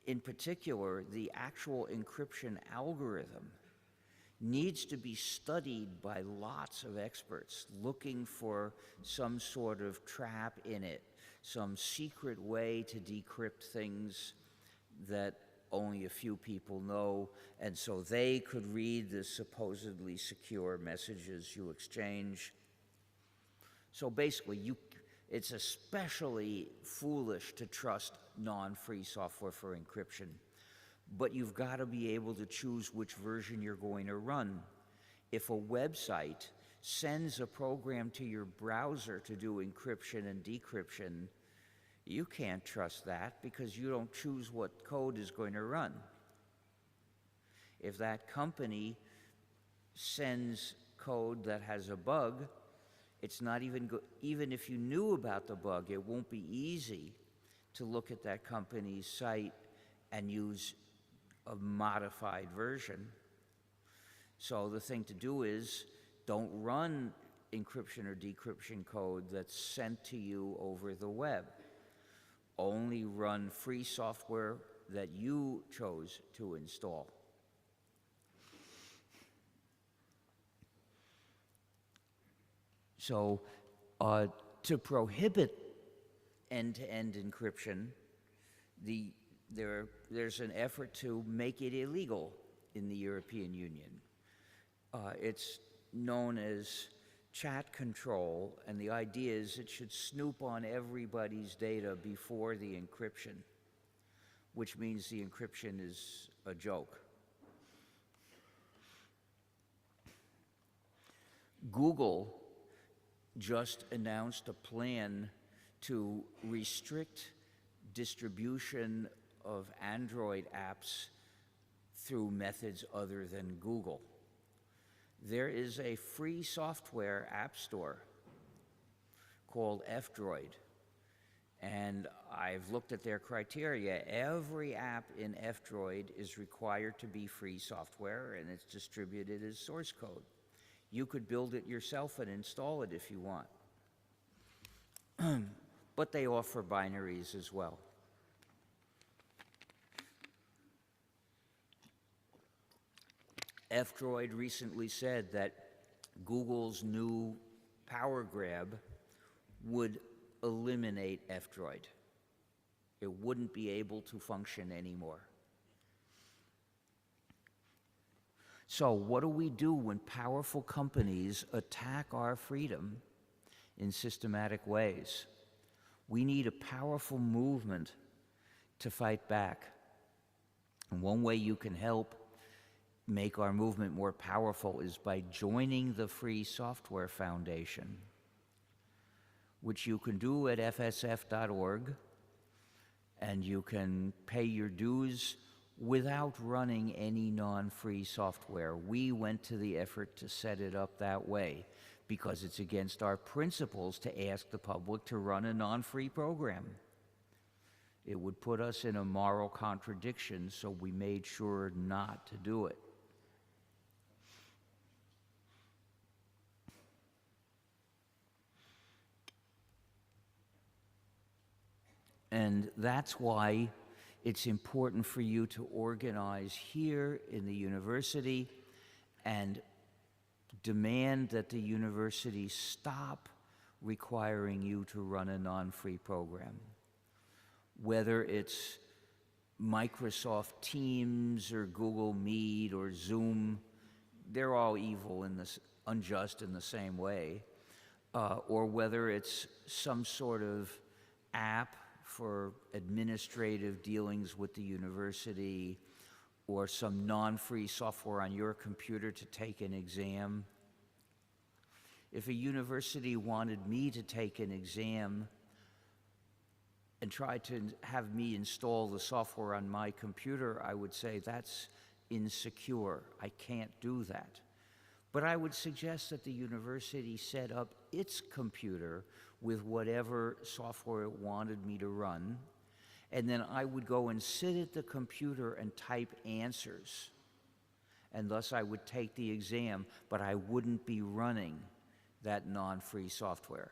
In particular, the actual encryption algorithm needs to be studied by lots of experts looking for some sort of trap in it, some secret way to decrypt things that only a few people know, and so they could read the supposedly secure messages you exchange. So basically, it's especially foolish to trust non-free software for encryption. But you've got to be able to choose which version you're going to run. If a website sends a program to your browser to do encryption and decryption, you can't trust that because you don't choose what code is going to run. If that company sends code that has a bug, it's not even if you knew about the bug, it won't be easy to look at that company's site and use a modified version. So the thing to do is don't run encryption or decryption code that's sent to you over the web. Only run free software that you chose to install. So to prohibit end-to-end encryption, the there's an effort to make it illegal in the European Union. It's known as chat control, and the idea is it should snoop on everybody's data before the encryption, which means the encryption is a joke. Google just announced a plan to restrict distribution of Android apps through methods other than Google. There is a free software app store called f-droid, and I've looked at their criteria. Every app in f-droid is required to be free software, and it's distributed as source code. You could build it yourself and install it if you want. But they offer binaries as well. F-droid recently said that Google's new power grab would eliminate f-droid. It wouldn't be able to function anymore. So what do we do when powerful companies attack our freedom in systematic ways? We need a powerful movement to fight back. And one way you can help make our movement more powerful is by joining the Free Software Foundation, which you can do at fsf.org, and you can pay your dues without running any non-free software. We went to the effort to set it up that way because it's against our principles to ask the public to run a non-free program. It would put us in a moral contradiction, so we made sure not to do it. And that's why it's important for you to organize here in the university and demand that the university stop requiring you to run a non-free program. Whether it's Microsoft Teams or Google Meet or Zoom, they're all evil and unjust in the same way. Or whether it's some sort of app for administrative dealings with the university, or some non-free software on your computer to take an exam. If a university wanted me to take an exam and tried to have me install the software on my computer, I would say that's insecure. I can't do that. But I would suggest that the university set up its computer with whatever software it wanted me to run, and then I would go and sit at the computer and type answers. And thus I would take the exam, but I wouldn't be running that non-free software.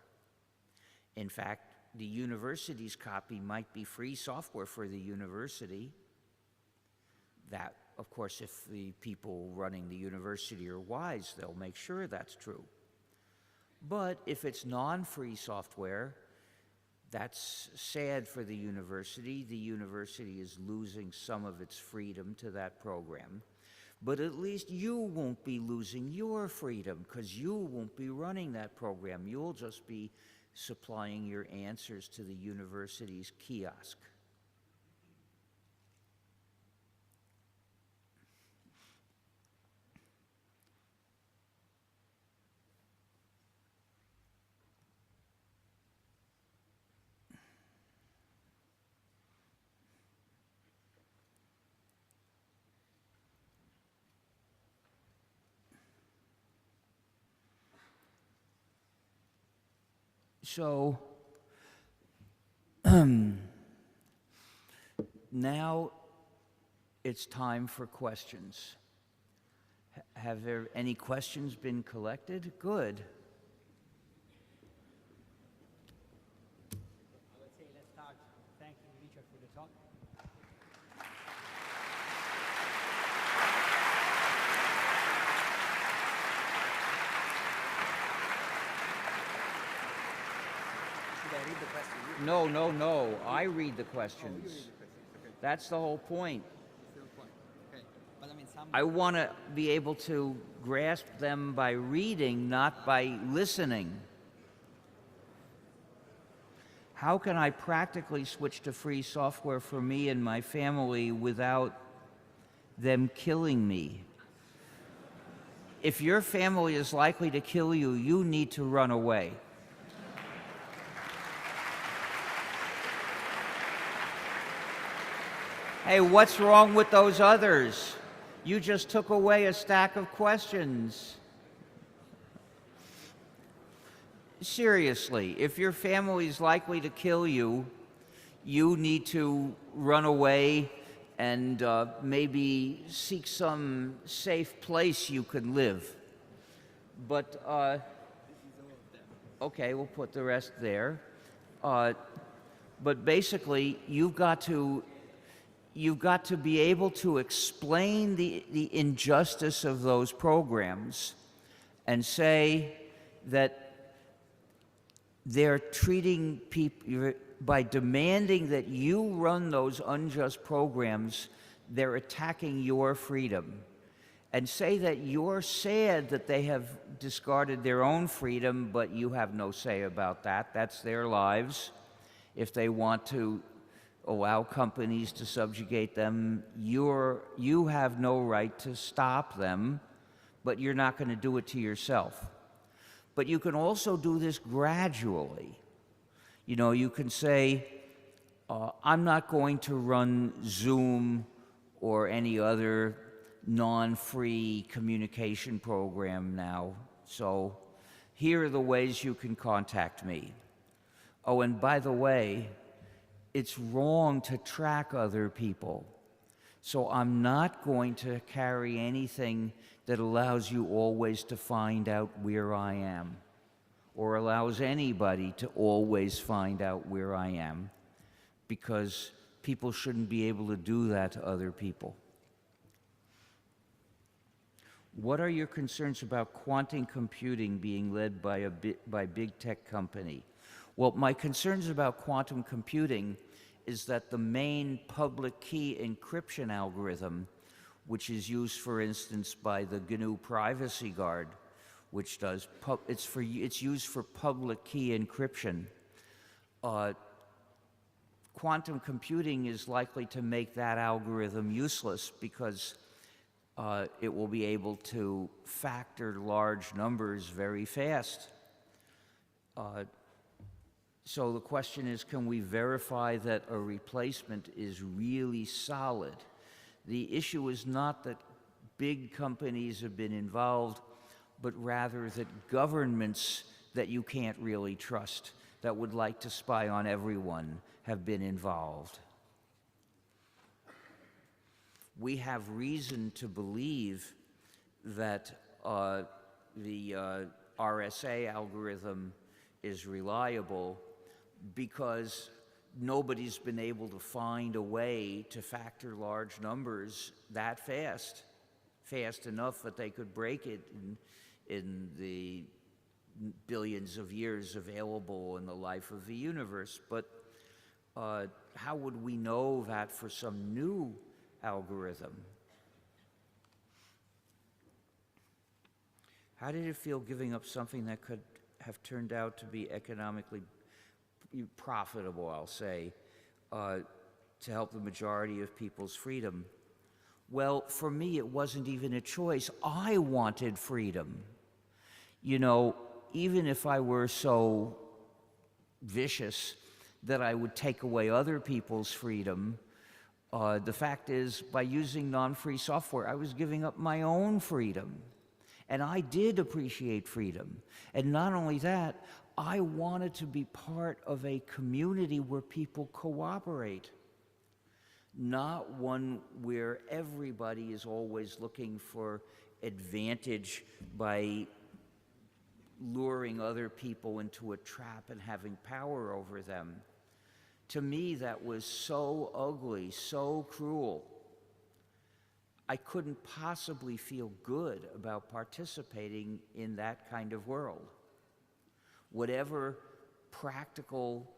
In fact, the university's copy might be free software for the university. That, of course, if the people running the university are wise, they'll make sure that's true. But if it's non-free software, that's sad for the university. The university is losing some of its freedom to that program. But at least you won't be losing your freedom because you won't be running that program. You'll just be supplying your answers to the university's kiosk. So now it's time for questions. Have there any questions been collected? Good. I would say let's start thanking Richard for the talk. Should I read the question? No. I read the questions. Okay. That's the whole point. Okay. But I mean, some I want to be able to grasp them by reading, not by listening. How can I practically switch to free software for me and my family without them killing me? If your family is likely to kill you, you need to run away. Hey, what's wrong with those others? You just took away a stack of questions. Seriously, if your family is likely to kill you, you need to run away and maybe seek some safe place you can live. But, okay, we'll put the rest there. But basically, you've got to be able to explain the injustice of those programs and say that they're treating people, by demanding that you run those unjust programs, they're attacking your freedom. And say that you're sad that they have discarded their own freedom, but you have no say about that. That's their lives. If they want to allow companies to subjugate them, you have no right to stop them, but you're not going to do it to yourself. But you can also do this gradually. You know, you can say, I'm not going to run Zoom or any other non-free communication program now, so here are the ways you can contact me. Oh, and by the way, it's wrong to track other people. So I'm not going to carry anything that allows you always to find out where I am, or allows anybody to always find out where I am, because people shouldn't be able to do that to other people. What are your concerns about quantum computing being led by big tech company? Well, my concerns about quantum computing is that the main public key encryption algorithm, which is used, for instance, by the GNU Privacy Guard, which does it's used for public key encryption. Quantum computing is likely to make that algorithm useless because it will be able to factor large numbers very fast. So the question is, can we verify that a replacement is really solid? The issue is not that big companies have been involved, but rather that governments that you can't really trust, that would like to spy on everyone, have been involved. We have reason to believe that the RSA algorithm is reliable because nobody's been able to find a way to factor large numbers that fast enough that they could break it in the billions of years available in the life of the universe. But how would we know that for some new algorithm? How did it feel giving up something that could have turned out to be economically profitable, I'll say, to help the majority of people's freedom? Well, for me, it wasn't even a choice. I wanted freedom. You know, even if I were so vicious that I would take away other people's freedom, the fact is, by using non-free software, I was giving up my own freedom. And I did appreciate freedom. And not only that, I wanted to be part of a community where people cooperate, not one where everybody is always looking for advantage by luring other people into a trap and having power over them. To me, that was so ugly, so cruel. I couldn't possibly feel good about participating in that kind of world. Whatever practical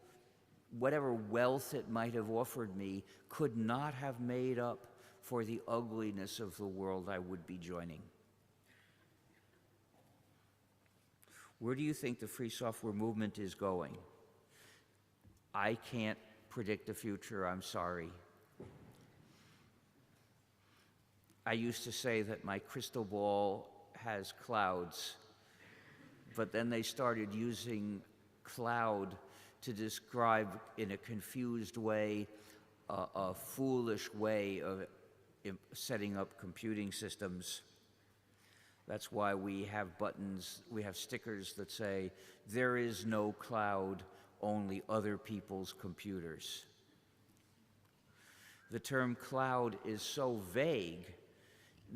whatever wealth it might have offered me could not have made up for the ugliness of the world I would be joining. Where do you think the free software movement is going? I can't predict the future, I'm sorry. I used to say that my crystal ball has clouds, but then they started using cloud to describe in a confused way, a foolish way of setting up computing systems. That's why we have buttons, we have stickers that say, there is no cloud, only other people's computers. The term cloud is so vague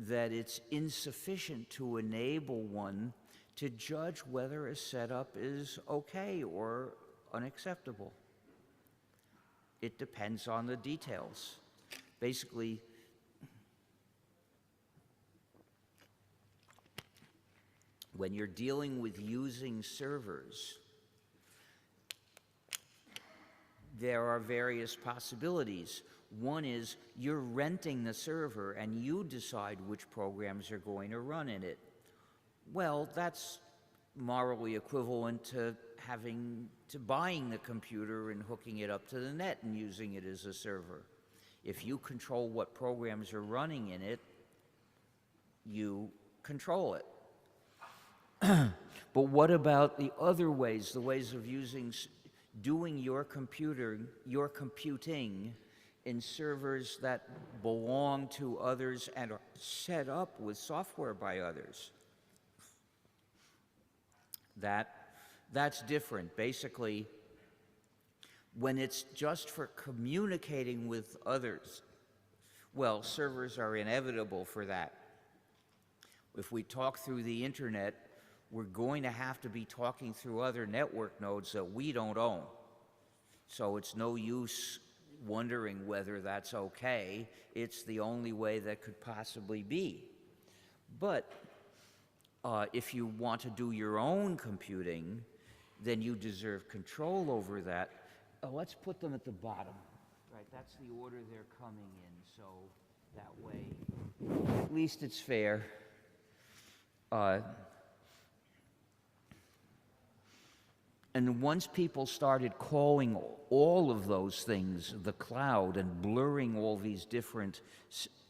that it's insufficient to enable one to judge whether a setup is okay or unacceptable. It depends on the details. Basically, when you're dealing with using servers, there are various possibilities. One is you're renting the server and you decide which programs are going to run in it. Well, that's morally equivalent to buying the computer and hooking it up to the net and using it as a server. If you control what programs are running in it, you control it. But what about the other ways, the ways of doing your computing in servers that belong to others and are set up with software by others? That's different. Basically, when it's just for communicating with others, well, servers are inevitable for that. If we talk through the internet, we're going to have to be talking through other network nodes that we don't own. So it's no use wondering whether that's okay. It's the only way that could possibly be. But if you want to do your own computing, then you deserve control over that. Let's put them at the bottom. Right, that's the order they're coming in, so that way, at least it's fair. And once people started calling all of those things the cloud and blurring all these different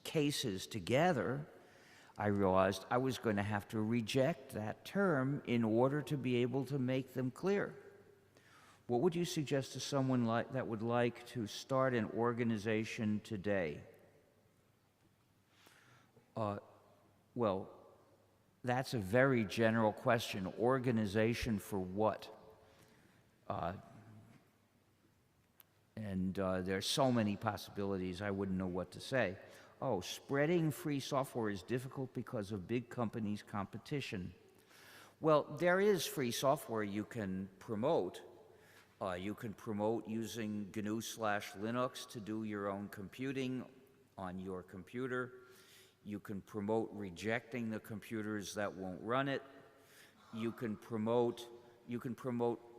cases together, I realized I was going to have to reject that term in order to be able to make them clear. What would you suggest to someone that would like to start an organization today? Well, that's a very general question. Organization for what? There's so many possibilities, I wouldn't know what to say. Oh, spreading free software is difficult because of big companies' competition. Well, there is free software you can promote. You can promote using gnu+linux to do your own computing on your computer. You can promote rejecting the computers that won't run it. You can promote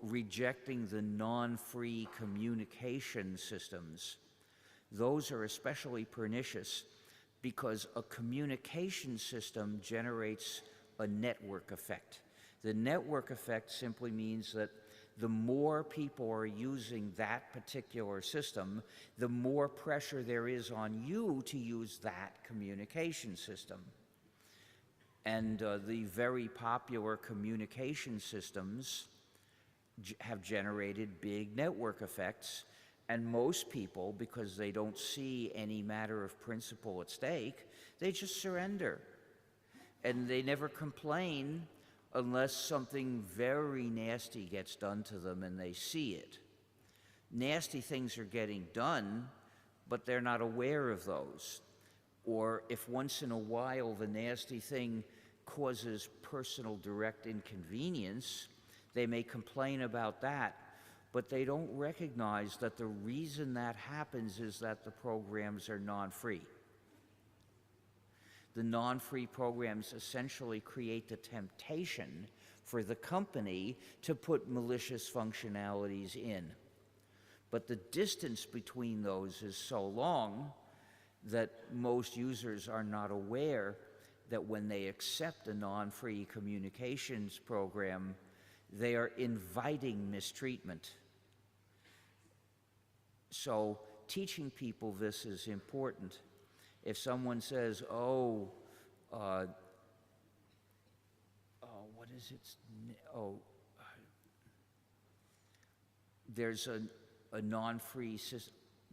rejecting the non-free communication systems. Those are especially pernicious because a communication system generates a network effect. The network effect simply means that the more people are using that particular system, the more pressure there is on you to use that communication system. And the very popular communication systems have generated big network effects, and most people, because they don't see any matter of principle at stake, they just surrender. And they never complain unless something very nasty gets done to them and they see it. Nasty things are getting done, but they're not aware of those. Or if once in a while the nasty thing causes personal direct inconvenience, they may complain about that, but they don't recognize that the reason that happens is that the programs are non-free. The non-free programs essentially create the temptation for the company to put malicious functionalities in. But the distance between those is so long that most users are not aware that when they accept a non-free communications program, they are inviting mistreatment. So teaching people this is important. If someone says, what is it? There's a non-free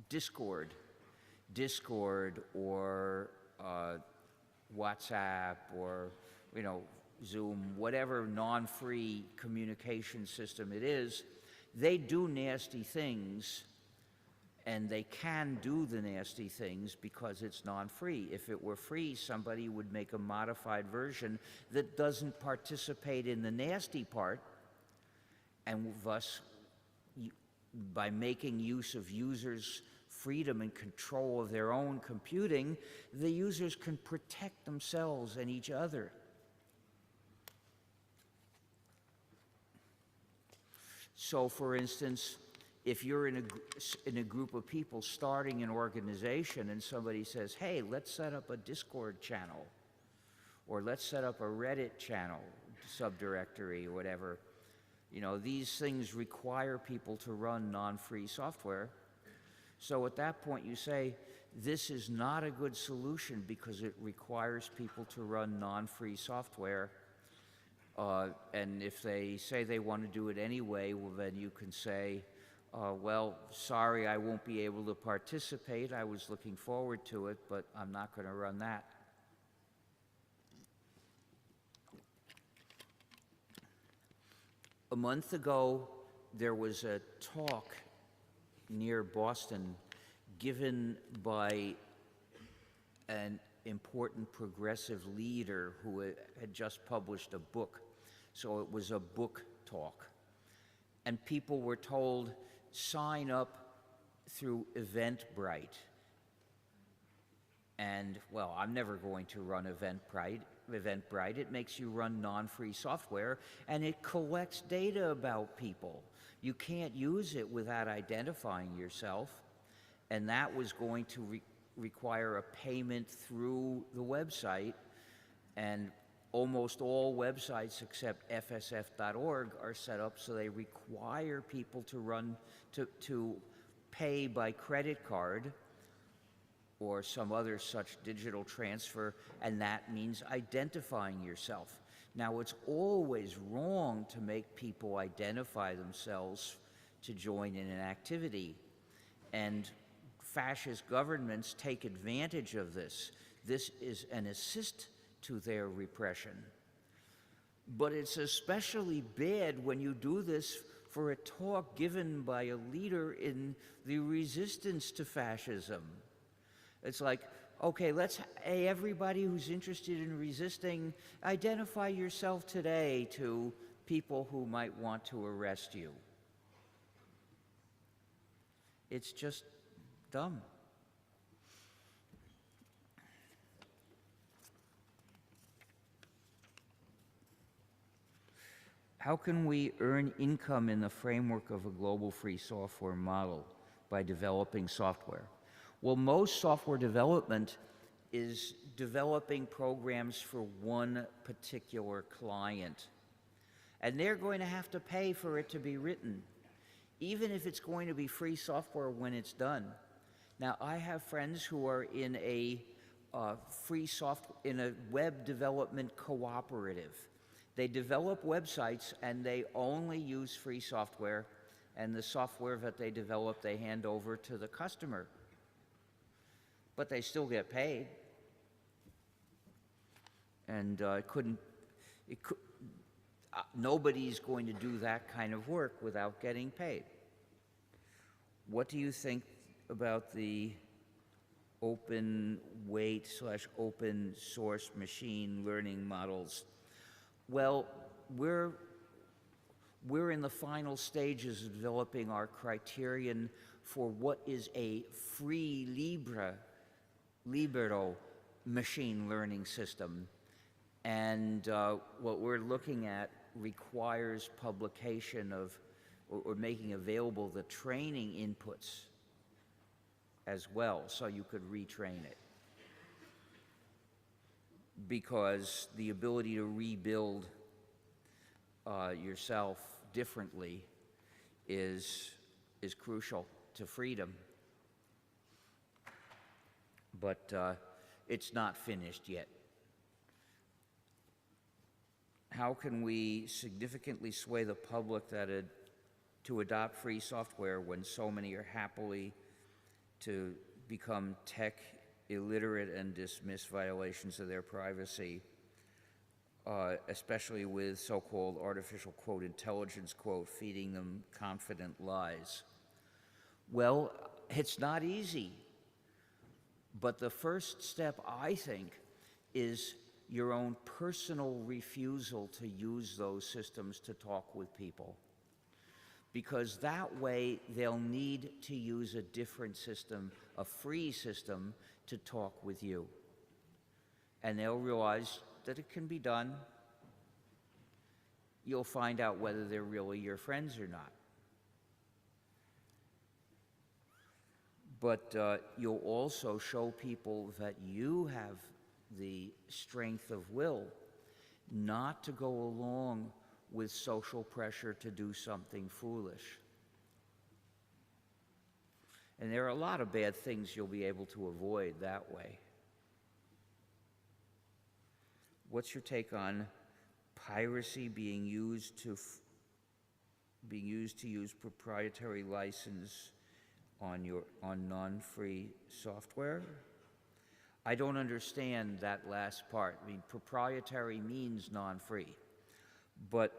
Discord or WhatsApp or Zoom, whatever non-free communication system it is, they do nasty things, and they can do the nasty things because it's non-free. If it were free, somebody would make a modified version that doesn't participate in the nasty part, and thus, by making use of users' freedom and control of their own computing, the users can protect themselves and each other. So, for instance, if you're in a group of people starting an organization and somebody says, hey, let's set up a Discord channel, or let's set up a Reddit channel, subdirectory, or whatever, these things require people to run non-free software. So at that point you say, this is not a good solution because it requires people to run non-free software. And if they say they want to do it anyway, well, then you can say, well, sorry, I won't be able to participate. I was looking forward to it, but I'm not going to run that. A month ago, there was a talk near Boston given by an important progressive leader who had just published a book. So it was a book talk. And people were told, sign up through Eventbrite. And, well, I'm never going to run Eventbrite. It makes you run non-free software, and it collects data about people. You can't use it without identifying yourself, and that was going to require a payment through the website, and almost all websites except fsf.org are set up so they require people to pay by credit card or some other such digital transfer, and that means identifying yourself. Now, it's always wrong to make people identify themselves to join in an activity, and fascist governments take advantage of this. This is an assist to their repression. But it's especially bad when you do this for a talk given by a leader in the resistance to fascism. It's like, okay, hey, everybody who's interested in resisting, identify yourself today to people who might want to arrest you. It's just dumb. How can we earn income in the framework of a global free software model? By developing software. Well, most software development is developing programs for one particular client. And they're going to have to pay for it to be written, even if it's going to be free software when it's done. Now, I have friends who are in a in a web development cooperative. They develop websites and they only use free software, and the software that they develop they hand over to the customer. But they still get paid. And nobody's going to do that kind of work without getting paid. What do you think about the open weight / open source machine learning models? Well, we're in the final stages of developing our criterion for what is a free Libero machine learning system. And what we're looking at requires publication of, or making available the training inputs as well, so you could retrain it. Because the ability to rebuild yourself differently is crucial to freedom. But it's not finished yet. How can we significantly sway the public to adopt free software when so many are happily to become tech illiterate and dismiss violations of their privacy, especially with so-called artificial, quote, intelligence, quote, feeding them confident lies? Well, it's not easy. But the first step, I think, is your own personal refusal to use those systems to talk with people. Because that way, they'll need to use a different system, a free system, to talk with you. And they'll realize that it can be done. You'll find out whether they're really your friends or not. But you'll also show people that you have the strength of will not to go along with social pressure to do something foolish. And there are a lot of bad things you'll be able to avoid that way. What's your take on piracy being used to use proprietary license on non-free software? I don't understand that last part. I mean, proprietary means non-free, but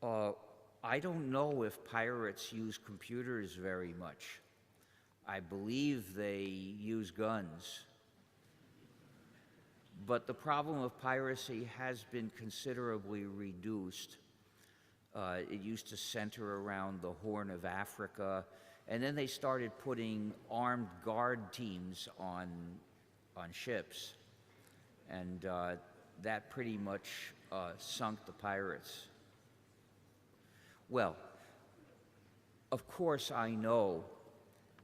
I don't know if pirates use computers very much. I believe they use guns. But the problem of piracy has been considerably reduced. It used to center around the Horn of Africa, and then they started putting armed guard teams on ships, and that pretty much sunk the pirates. Well, of course I know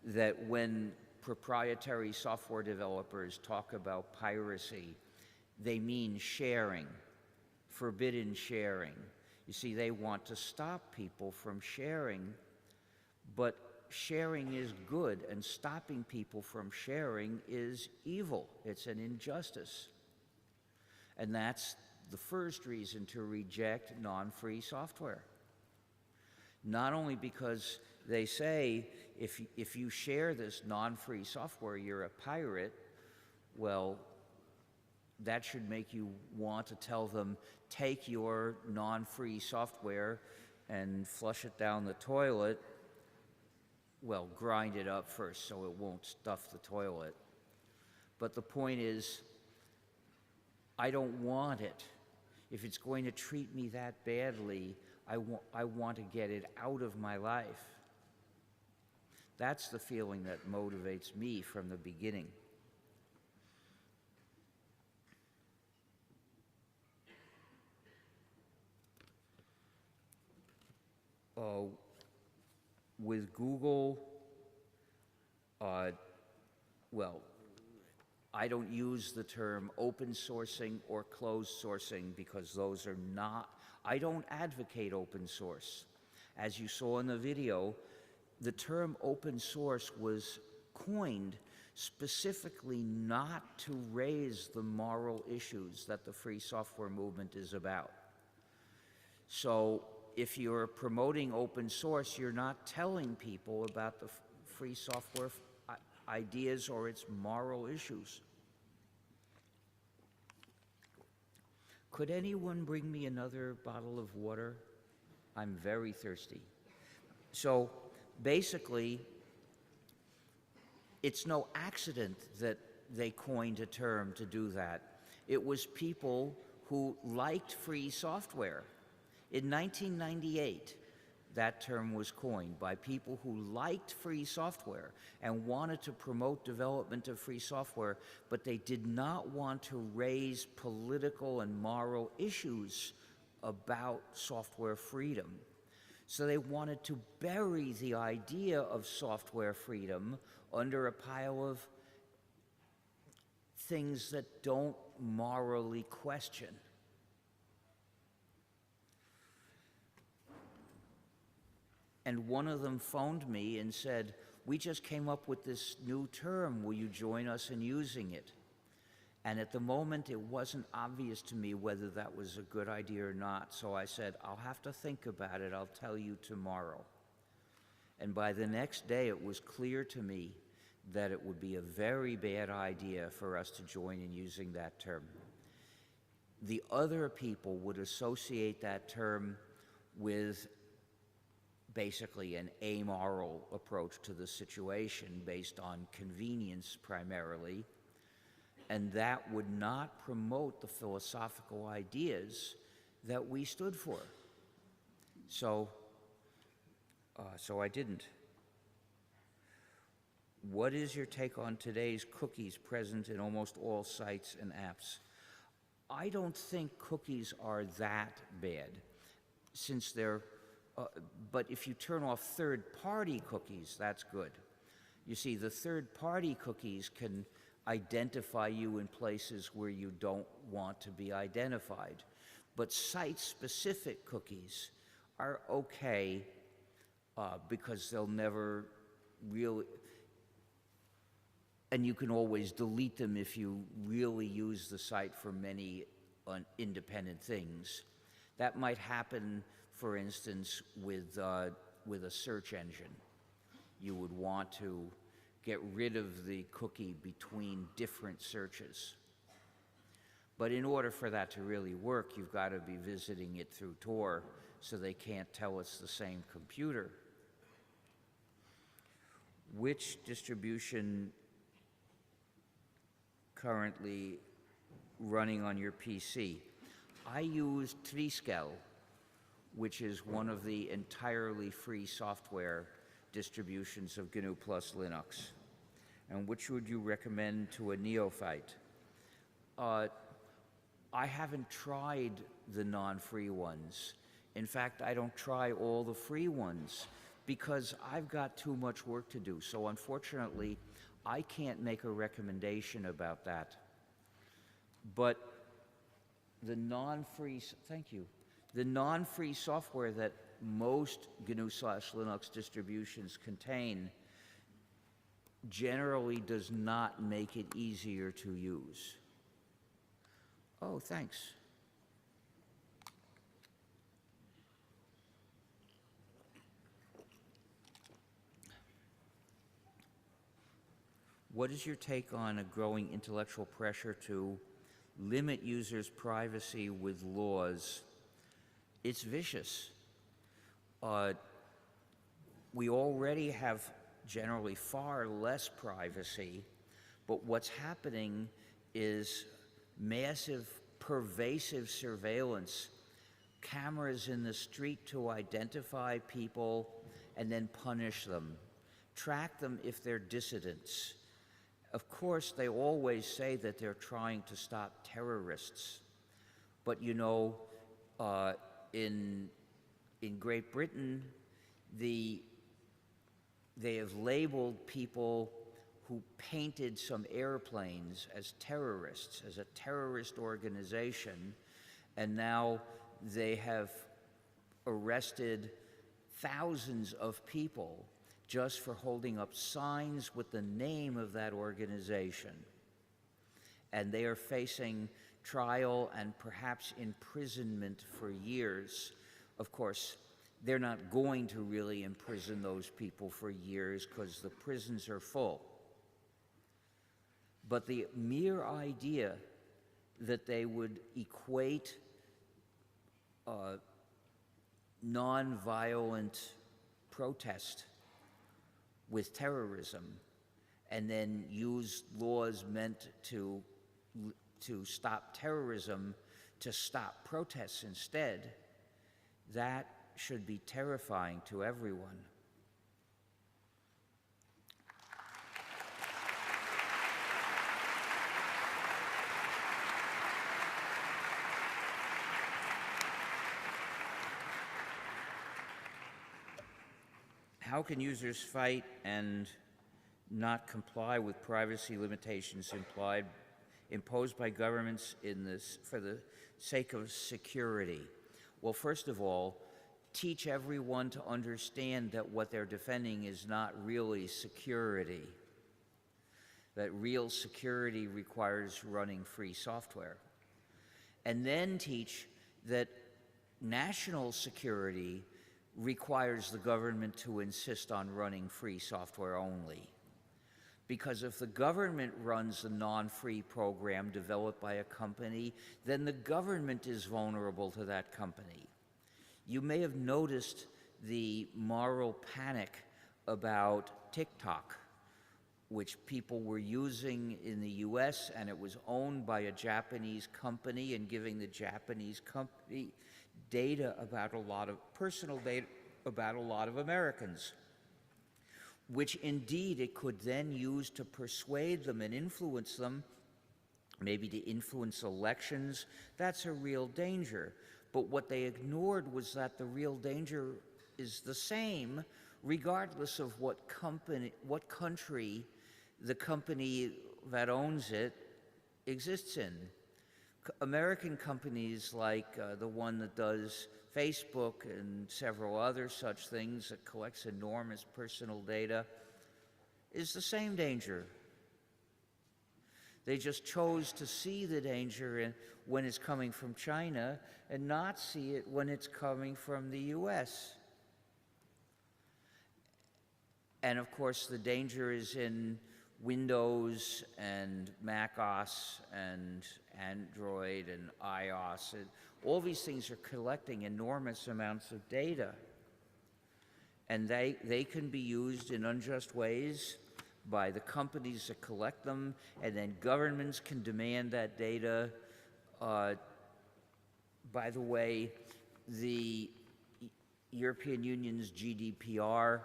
that when proprietary software developers talk about piracy, they mean sharing, forbidden sharing. You see, they want to stop people from sharing, but sharing is good, and stopping people from sharing is evil. It's an injustice. And that's the first reason to reject non-free software. Not only because they say, if you share this non-free software, you're a pirate. Well, that should make you want to tell them, take your non-free software and flush it down the toilet. Well, grind it up first so it won't stuff the toilet. But the point is, I don't want it. If it's going to treat me that badly, I want to get it out of my life. That's the feeling that motivates me from the beginning. With Google, well, I don't use the term open sourcing or closed sourcing because those are not, I don't advocate open source. As you saw in the video, the term open source was coined specifically not to raise the moral issues that the free software movement is about. So if you're promoting open source, you're not telling people about the free software ideas or its moral issues. Could anyone bring me another bottle of water? I'm very thirsty. So basically, it's no accident that they coined a term to do that. It was people who liked free software. In 1998, that term was coined by people who liked free software and wanted to promote development of free software, but they did not want to raise political and moral issues about software freedom. So they wanted to bury the idea of software freedom under a pile of things that don't morally question. And one of them phoned me and said, "We just came up with this new term. Will you join us in using it?" And at the moment, it wasn't obvious to me whether that was a good idea or not. So I said, "I'll have to think about it. I'll tell you tomorrow." And by the next day, it was clear to me that it would be a very bad idea for us to join in using that term. The other people would associate that term with basically an amoral approach to the situation based on convenience primarily, and that would not promote the philosophical ideas that we stood for. So I didn't. What is your take on today's cookies present in almost all sites and apps? I don't think cookies are that bad, since they're but if you turn off third-party cookies, that's good. You see, the third-party cookies can identify you in places where you don't want to be identified. But site-specific cookies are okay because they'll never really, and you can always delete them if you really use the site for many independent things. That might happen, for instance, with a search engine. You would want to get rid of the cookie between different searches. But in order for that to really work, you've got to be visiting it through Tor, so they can't tell it's the same computer. Which distribution currently running on your PC? I use Triskel, which is one of the entirely free software distributions of gnu+linux. And which would you recommend to a neophyte? I haven't tried the non-free ones. In fact, I don't try all the free ones because I've got too much work to do. So unfortunately, I can't make a recommendation about that. But the non-free, thank you, the non-free software that most GNU/Linux distributions contain generally does not make it easier to use. Oh, thanks. What is your take on a growing intellectual pressure to limit users' privacy with laws? It's vicious. We already have generally far less privacy, but what's happening is massive, pervasive surveillance, cameras in the street to identify people and then punish them, track them if they're dissidents. Of course, they always say that they're trying to stop terrorists, but you know, in Great Britain, they have labeled people who painted some airplanes as terrorists, as a terrorist organization, and now they have arrested thousands of people just for holding up signs with the name of that organization. And they are facing trial and perhaps imprisonment for years. Of course, they're not going to really imprison those people for years because the prisons are full. But the mere idea that they would equate nonviolent protest with terrorism and then use laws meant to stop terrorism to stop protests instead, that should be terrifying to everyone. How can users fight and not comply with privacy limitations imposed by governments for the sake of security? Well, first of all, teach everyone to understand that what they're defending is not really security, that real security requires running free software. And then teach that national security requires the government to insist on running free software only. Because if the government runs a non-free program developed by a company, then the government is vulnerable to that company. You may have noticed the moral panic about TikTok, which people were using in the US, and it was owned by a Japanese company and giving the Japanese company data about personal data about a lot of Americans, which indeed it could then use to persuade them and influence them, maybe to influence elections. That's a real danger. But what they ignored was that the real danger is the same regardless of what country the company that owns it exists in. American companies like the one that does Facebook and several other such things that collects enormous personal data is the same danger. They just chose to see the danger when it's coming from China and not see it when it's coming from the US. And of course, the danger is in Windows and Mac OS and Android and iOS. And all these things are collecting enormous amounts of data. And they can be used in unjust ways by the companies that collect them, and then governments can demand that data. By the way, the European Union's GDPR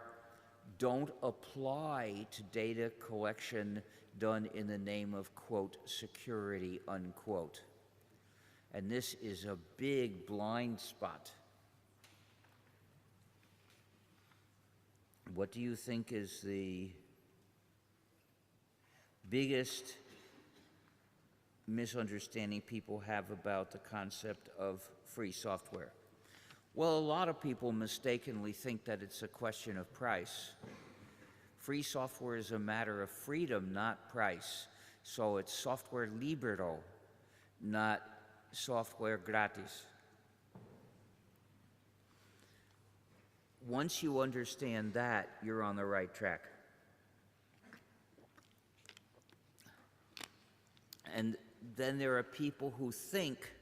don't apply to data collection done in the name of, quote, security, unquote. And this is a big blind spot. What do you think is the biggest misunderstanding people have about the concept of free software? Well, a lot of people mistakenly think that it's a question of price. Free software is a matter of freedom, not price. So it's software libre, not software gratis. Once you understand that, you're on the right track. And then there are people who think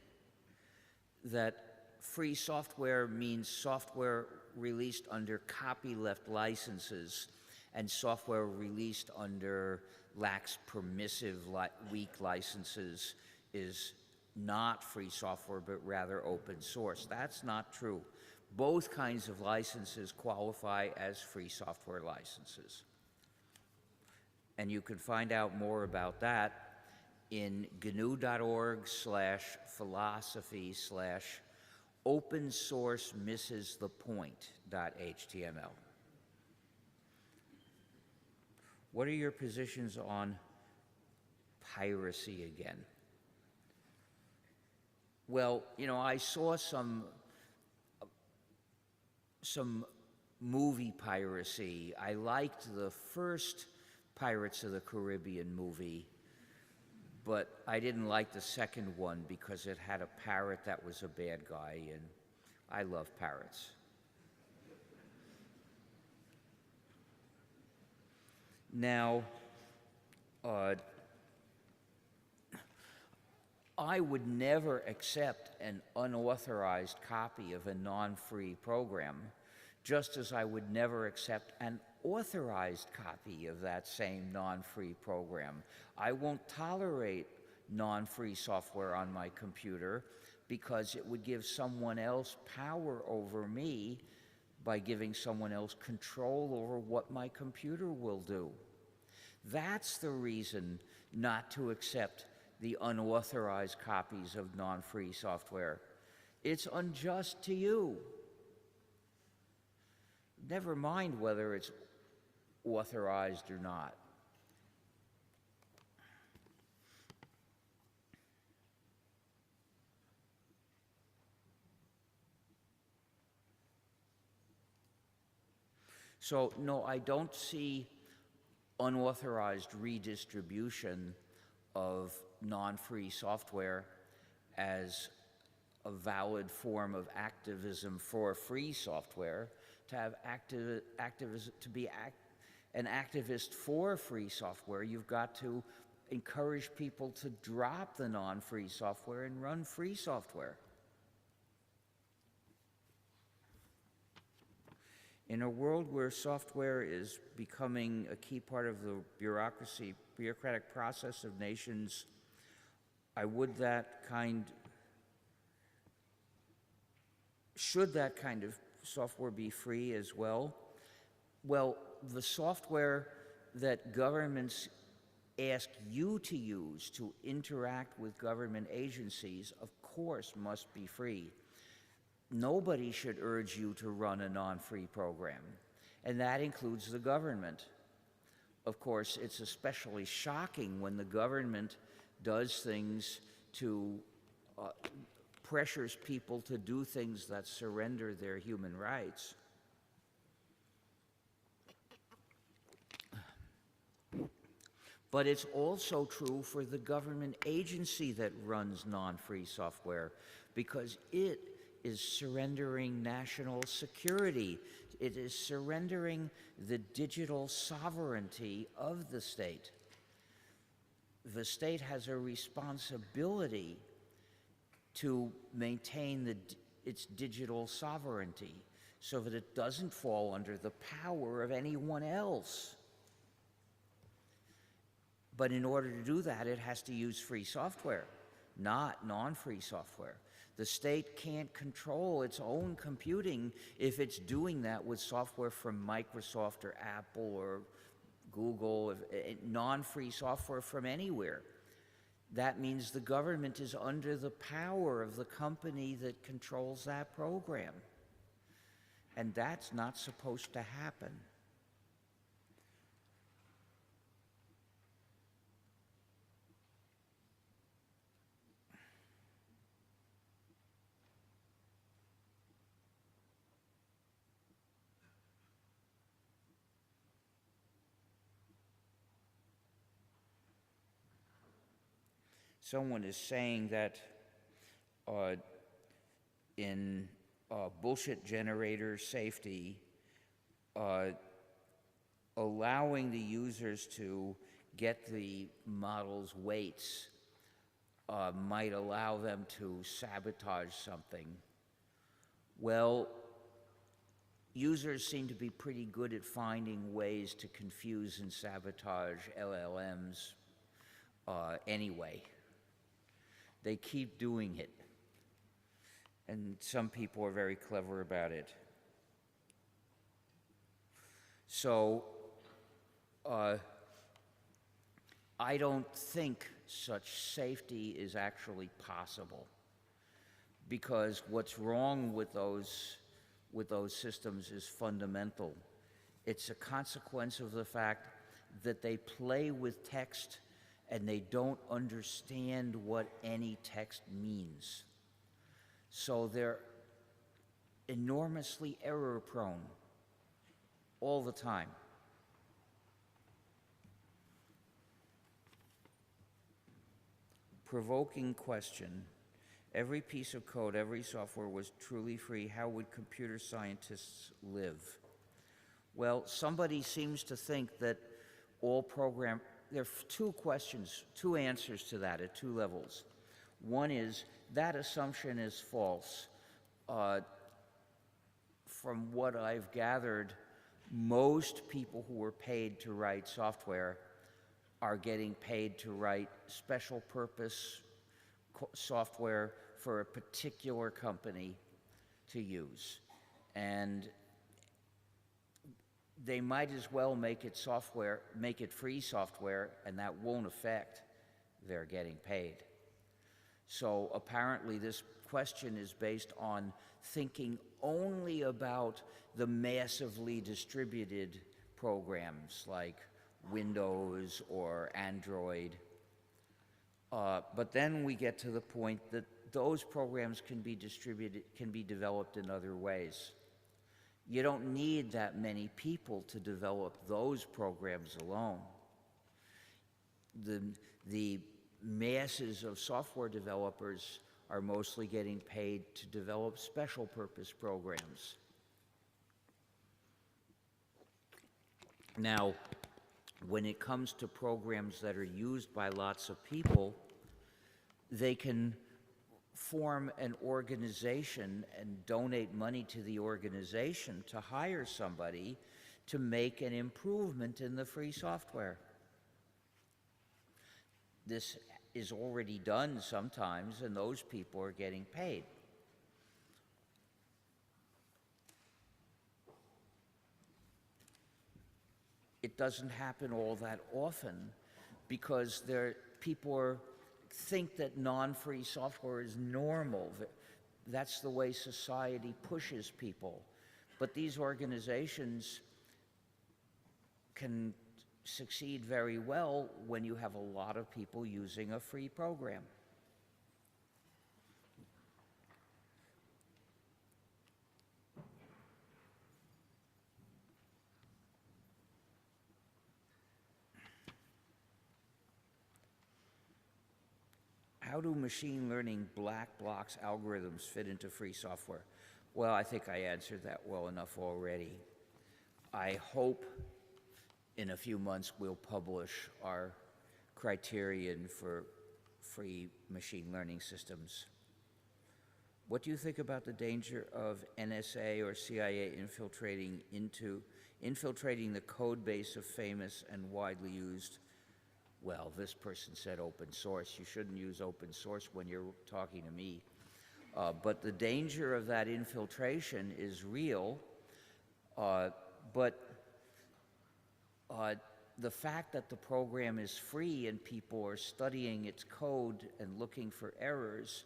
that free software means software released under copyleft licenses, and software released under lax, permissive, weak licenses is not free software, but rather open source. That's not true. Both kinds of licenses qualify as free software licenses. And you can find out more about that in gnu.org/philosophy/open source misses the point.html. What are your positions on piracy again? Well, you know, I saw some movie piracy. I liked the first Pirates of the Caribbean movie, but I didn't like the second one because it had a parrot that was a bad guy, and I love parrots. Now, I would never accept an unauthorized copy of a non-free program, just as I would never accept an authorized copy of that same non-free program. I won't tolerate non-free software on my computer because it would give someone else power over me by giving someone else control over what my computer will do. That's the reason not to accept the unauthorized copies of non-free software. It's unjust to you. never mind whether it's authorized or not. So, no, I don't see unauthorized redistribution of non-free software as a valid form of activism for free software. To have an activist for free software, you've got to encourage people to drop the non-free software and run free software. In a world where software is becoming a key part of the bureaucratic process of nations, should that kind of software be free as well? Well, the software that governments ask you to use to interact with government agencies, of course, must be free. Nobody should urge you to run a non-free program, and that includes the government. Of course, it's especially shocking when the government does things to pressures people to do things that surrender their human rights. But it's also true for the government agency that runs non-free software, because it is surrendering national security. It is surrendering the digital sovereignty of the state. The state has a responsibility to maintain its digital sovereignty so that it doesn't fall under the power of anyone else. But in order to do that, it has to use free software, not non-free software. The state can't control its own computing if it's doing that with software from Microsoft or Apple or Google, non-free software from anywhere. That means the government is under the power of the company that controls that program. And that's not supposed to happen. Someone is saying that in bullshit generator safety, allowing the users to get the model's weights might allow them to sabotage something. Well, users seem to be pretty good at finding ways to confuse and sabotage LLMs anyway. They keep doing it. And some people are very clever about it. So, I don't think such safety is actually possible, because what's wrong with those systems is fundamental. It's a consequence of the fact that they play with text and they don't understand what any text means. So they're enormously error-prone all the time. Provoking question. Every piece of code, every software was truly free. How would computer scientists live? Well, somebody seems to think that there are two answers to that at two levels. One is that assumption is false. From what I've gathered, most people who were paid to write software are getting paid to write special purpose software for a particular company to use. And they might as well make it free software, and that won't affect their getting paid. So apparently this question is based on thinking only about the massively distributed programs like Windows or Android. But then we get to the point that those programs can be distributed, can be developed in other ways. You don't need that many people to develop those programs alone. The masses of software developers are mostly getting paid to develop special purpose programs. Now, when it comes to programs that are used by lots of people, they can form an organization and donate money to the organization to hire somebody to make an improvement in the free software. This is already done sometimes, and those people are getting paid. It doesn't happen all that often because people think that non-free software is normal. That's the way society pushes people. But these organizations can succeed very well when you have a lot of people using a free program. How do machine learning black box algorithms fit into free software? Well, I think I answered that well enough already. I hope in a few months we'll publish our criterion for free machine learning systems. What do you think about the danger of NSA or CIA infiltrating the code base of famous and widely used? Well, this person said open source. You shouldn't use open source when you're talking to me. But the danger of that infiltration is real. But the fact that the program is free and people are studying its code and looking for errors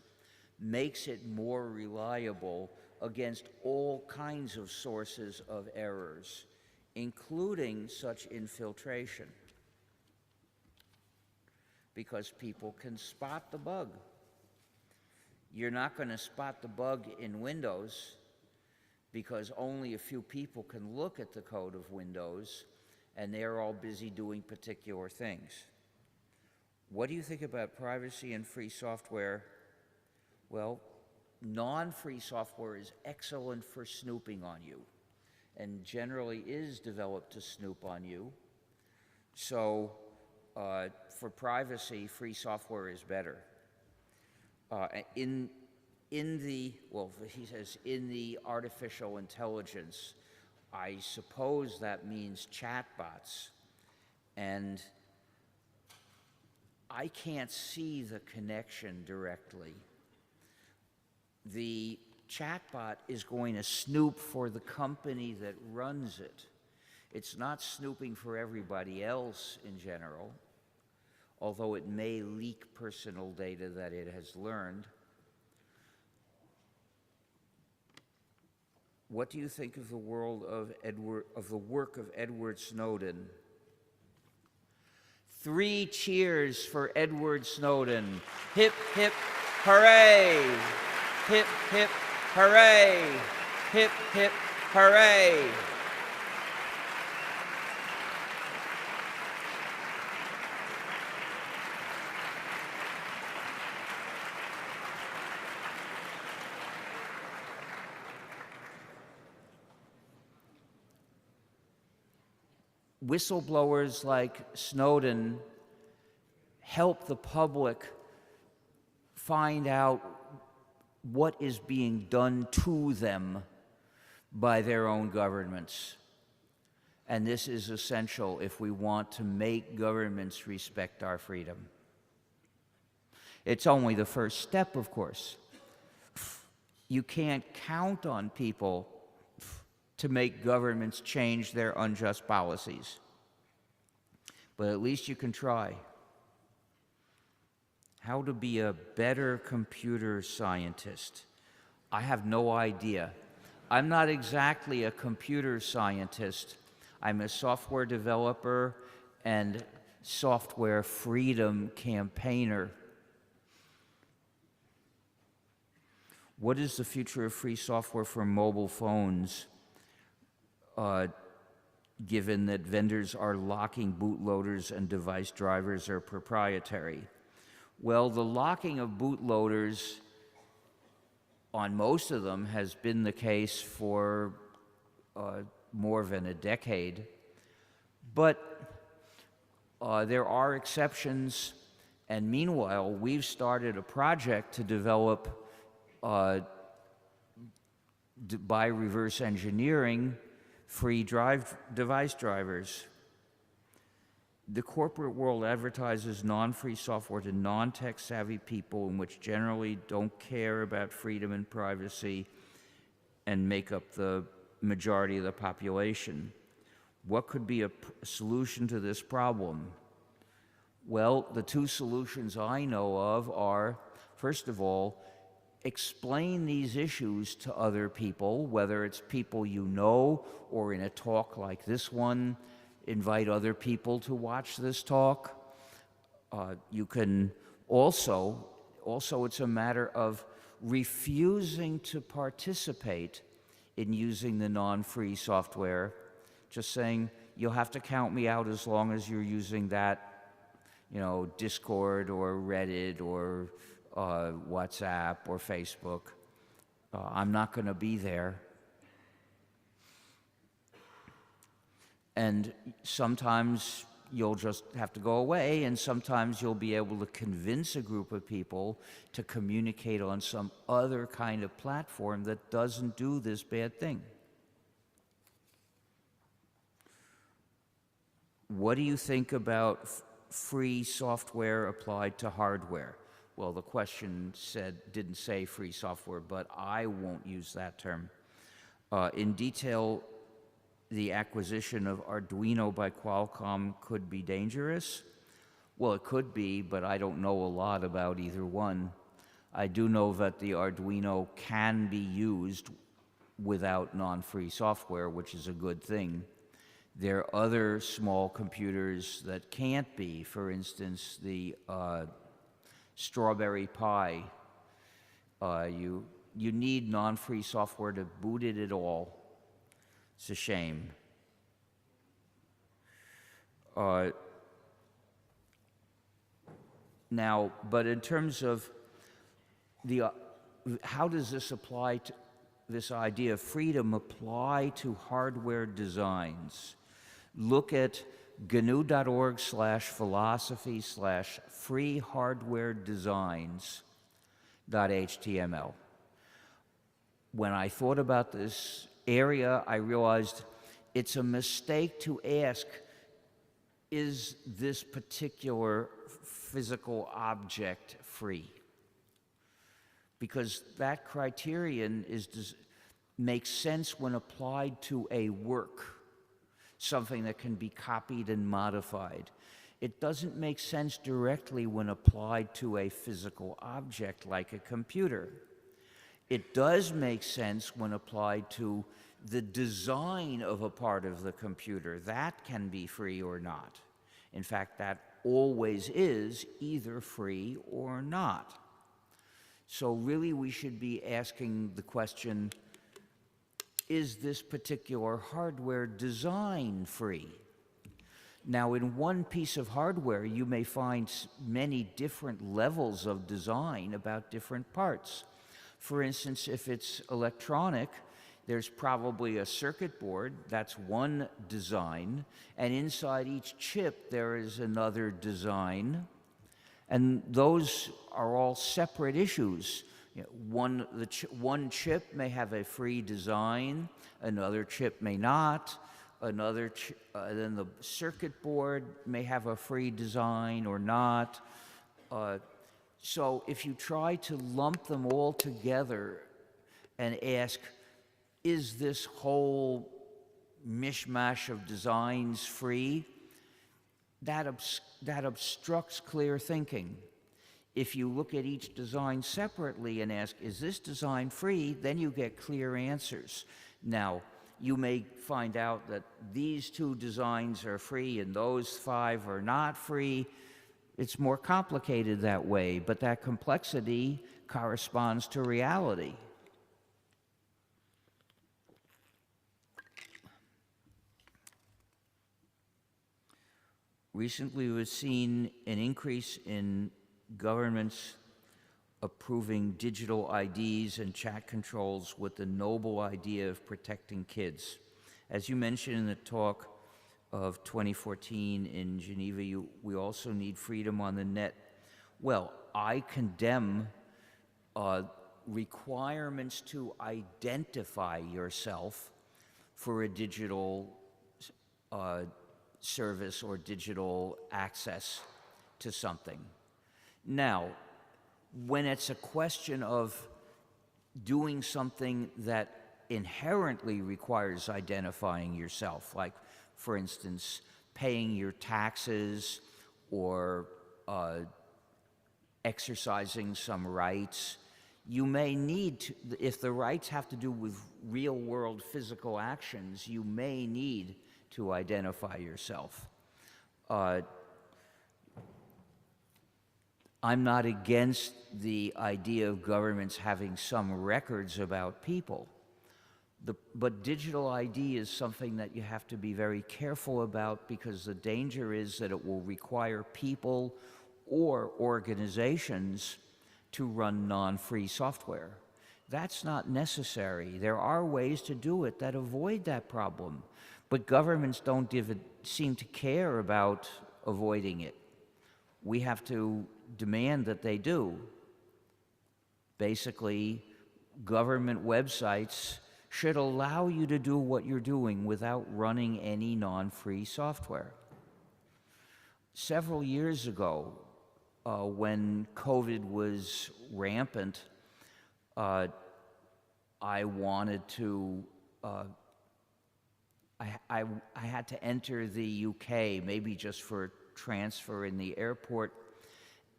makes it more reliable against all kinds of sources of errors, including such infiltration, because people can spot the bug. You're not going to spot the bug in Windows because only a few people can look at the code of Windows, and they're all busy doing particular things. What do you think about privacy and free software? Well, non-free software is excellent for snooping on you, and generally is developed to snoop on you. So for privacy, free software is better. He says in the artificial intelligence, I suppose that means chatbots. And I can't see the connection directly. The chatbot is going to snoop for the company that runs it. It's not snooping for everybody else in general, although it may leak personal data that it has learned. What do you think of the world of the work of Edward Snowden? 3 cheers for Edward Snowden. Hip, hip, hooray! Hip, hip, hooray! Hip, hip, hooray! Whistleblowers like Snowden help the public find out what is being done to them by their own governments. And this is essential if we want to make governments respect our freedom. It's only the first step, of course. You can't count on people to make governments change their unjust policies. But at least you can try. How to be a better computer scientist. I have no idea. I'm not exactly a computer scientist. I'm a software developer and software freedom campaigner. What is the future of free software for mobile phones, given that vendors are locking bootloaders and device drivers are proprietary? Well, the locking of bootloaders on most of them has been the case for more than a decade. But there are exceptions, and meanwhile, we've started a project to develop, by reverse engineering, free device drivers. The corporate world advertises non-free software to non-tech savvy people, in which generally don't care about freedom and privacy and make up the majority of the population. What could be a solution to this problem? Well, the two solutions I know of are, first of all, explain these issues to other people, whether it's people you know or in a talk like this one, invite other people to watch this talk. You can also it's a matter of refusing to participate in using the non-free software, just saying, you'll have to count me out as long as you're using that, Discord or Reddit or WhatsApp or Facebook. I'm not going to be there. And sometimes you'll just have to go away, and sometimes you'll be able to convince a group of people to communicate on some other kind of platform that doesn't do this bad thing. What do you think about free software applied to hardware? Well, the question didn't say free software, but I won't use that term. In detail, the acquisition of Arduino by Qualcomm could be dangerous. Well, it could be, but I don't know a lot about either one. I do know that the Arduino can be used without non-free software, which is a good thing. There are other small computers that can't be. For instance, the Strawberry Pi. You need non-free software to boot it at all. It's a shame. Now, but in terms of how does this apply to this idea of freedom apply to hardware designs? Look at gnu.org/philosophy/freehardwaredesigns.html. When I thought about this area, I realized it's a mistake to ask, is this particular physical object free? Because that criterion makes sense when applied to a work, something that can be copied and modified. It doesn't make sense directly when applied to a physical object like a computer. It does make sense when applied to the design of a part of the computer. That can be free or not. In fact, that always is either free or not. So really we should be asking the question, is this particular hardware design free? Now, in one piece of hardware, you may find many different levels of design about different parts. For instance, if it's electronic, there's probably a circuit board, that's one design, and inside each chip there is another design, and those are all separate issues. One chip may have a free design, another chip may not, then the circuit board may have a free design or not. So if you try to lump them all together and ask, is this whole mishmash of designs free? That obstructs clear thinking. If you look at each design separately and ask, is this design free? Then you get clear answers. Now, you may find out that these 2 designs are free and those 5 are not free. It's more complicated that way, but that complexity corresponds to reality. Recently, we've seen an increase in governments approving digital IDs and chat controls with the noble idea of protecting kids. As you mentioned in the talk of 2014 in Geneva, we also need freedom on the net. Well, I condemn requirements to identify yourself for a digital service or digital access to something. Now, when it's a question of doing something that inherently requires identifying yourself, like, for instance, paying your taxes or exercising some rights, you may need to, if the rights have to do with real-world physical actions, you may need to identify yourself. I'm not against the idea of governments having some records about people, but digital ID is something that you have to be very careful about, because the danger is that it will require people or organizations to run non-free software. That's not necessary. There are ways to do it that avoid that problem, but governments don't seem to care about avoiding it. We have to demand that they do. Basically, government websites should allow you to do what you're doing without running any non-free software. Several years ago, when COVID was rampant, I wanted to, I had to enter the UK, maybe just for transfer in the airport,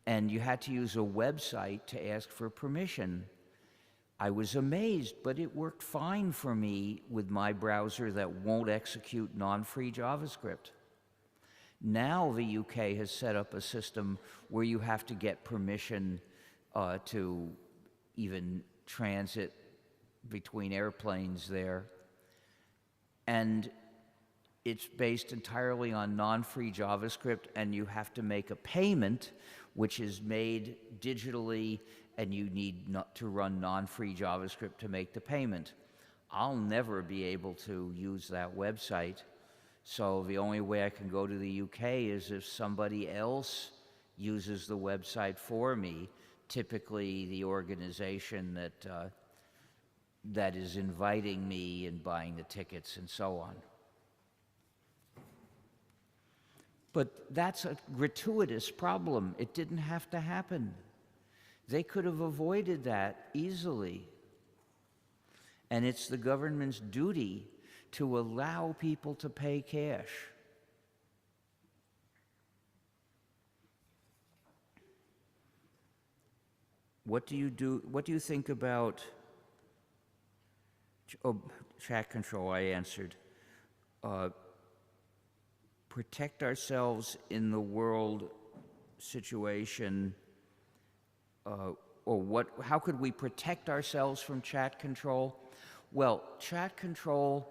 and you had to use a website to ask for permission. I was amazed, but it worked fine for me with my browser that won't execute non-free JavaScript. Now the UK has set up a system where you have to get permission to even transit between airplanes there. And it's based entirely on non-free JavaScript, and you have to make a payment, which is made digitally, and you need not to run non-free JavaScript to make the payment. I'll never be able to use that website, so the only way I can go to the UK is if somebody else uses the website for me, typically the organization that is inviting me and buying the tickets and so on. But that's a gratuitous problem. It didn't have to happen. They could have avoided that easily. And it's the government's duty to allow people to pay cash. What do you think about chat control? I answered. Protect ourselves in the world situation, how could we protect ourselves from chat control? Well, chat control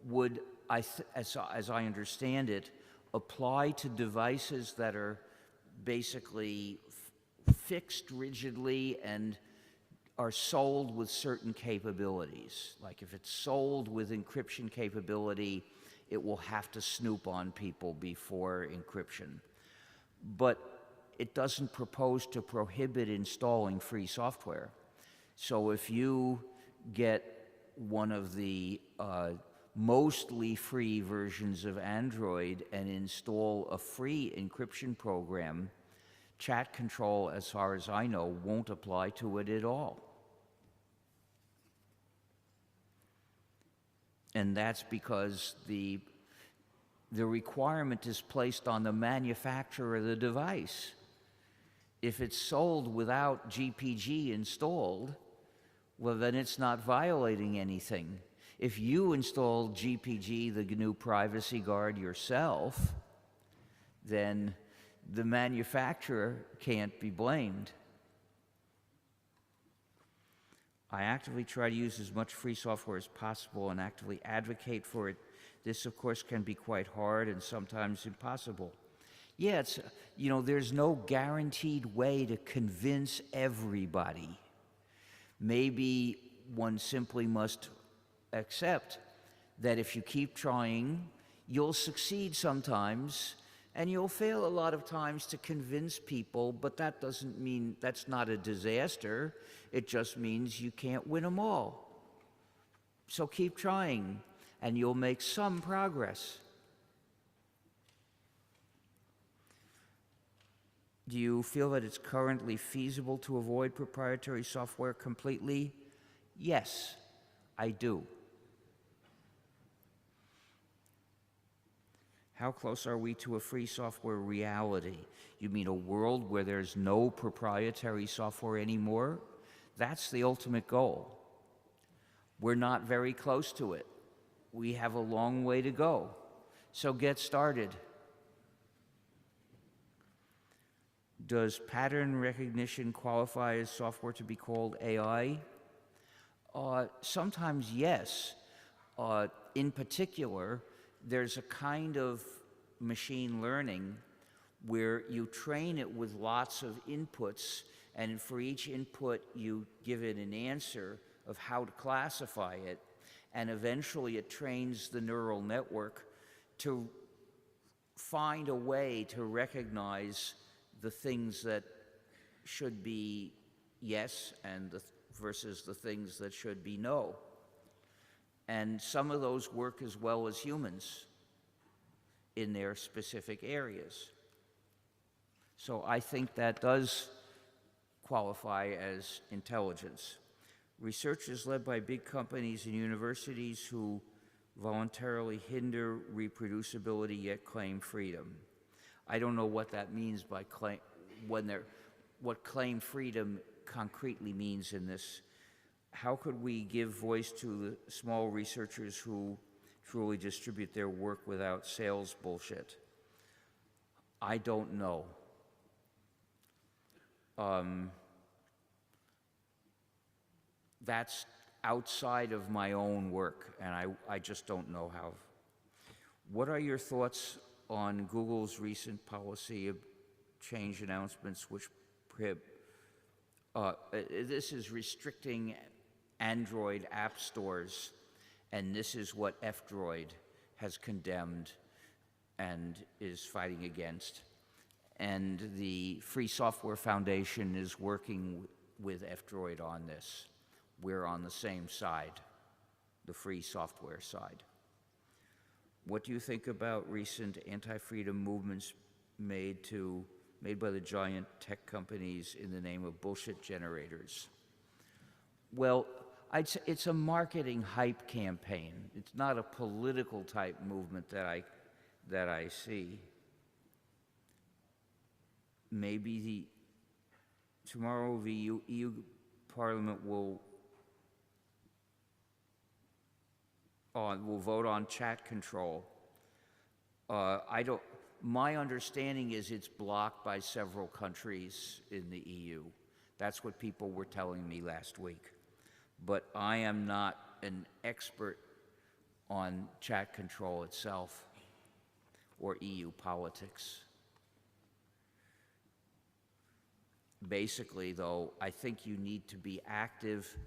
would, as I understand it, apply to devices that are basically fixed rigidly and are sold with certain capabilities. Like if it's sold with encryption capability, it will have to snoop on people before encryption. But it doesn't propose to prohibit installing free software. So if you get one of the mostly free versions of Android and install a free encryption program, chat control, as far as I know, won't apply to it at all. And that's because the requirement is placed on the manufacturer of the device. If it's sold without GPG installed, well, then it's not violating anything. If you install GPG, the GNU Privacy Guard, yourself, then the manufacturer can't be blamed. I actively try to use as much free software as possible and actively advocate for it. This, of course, can be quite hard and sometimes impossible. Yeah, it's, you know, there's no guaranteed way to convince everybody. Maybe one simply must accept that if you keep trying, you'll succeed sometimes, and you'll fail a lot of times to convince people, but that doesn't mean that's not a disaster. It just means you can't win them all. So keep trying, and you'll make some progress. Do you feel that it's currently feasible to avoid proprietary software completely? Yes, I do. How close are we to a free software reality? You mean a world where there's no proprietary software anymore? That's the ultimate goal. We're not very close to it. We have a long way to go. So get started. Does pattern recognition qualify as software to be called AI? Sometimes yes. In particular, there's a kind of machine learning where you train it with lots of inputs, and for each input you give it an answer of how to classify it, and eventually it trains the neural network to find a way to recognize the things that should be yes and versus the things that should be no. And some of those work as well as humans in their specific areas. So I think that does qualify as intelligence. Research is led by big companies and universities who voluntarily hinder reproducibility yet claim freedom. I don't know what that means by what claim freedom concretely means in this. How could we give voice to the small researchers who truly distribute their work without sales bullshit? I don't know. That's outside of my own work, and I just don't know how. What are your thoughts on Google's recent policy of change announcements which prohibit, this is restricting Android app stores, and this is what f-droid has condemned and is fighting against. And the Free Software Foundation is working with f-droid on this. We're on the same side, the free software side. What do you think about recent anti-freedom movements made by the giant tech companies in the name of bullshit generators? Well, I'd say it's a marketing hype campaign. It's not a political type movement that I see. Maybe tomorrow the EU Parliament will vote on chat control. My understanding is it's blocked by several countries in the EU. That's what people were telling me last week. But I am not an expert on chat control itself or EU politics. Basically, though, I think you need to be active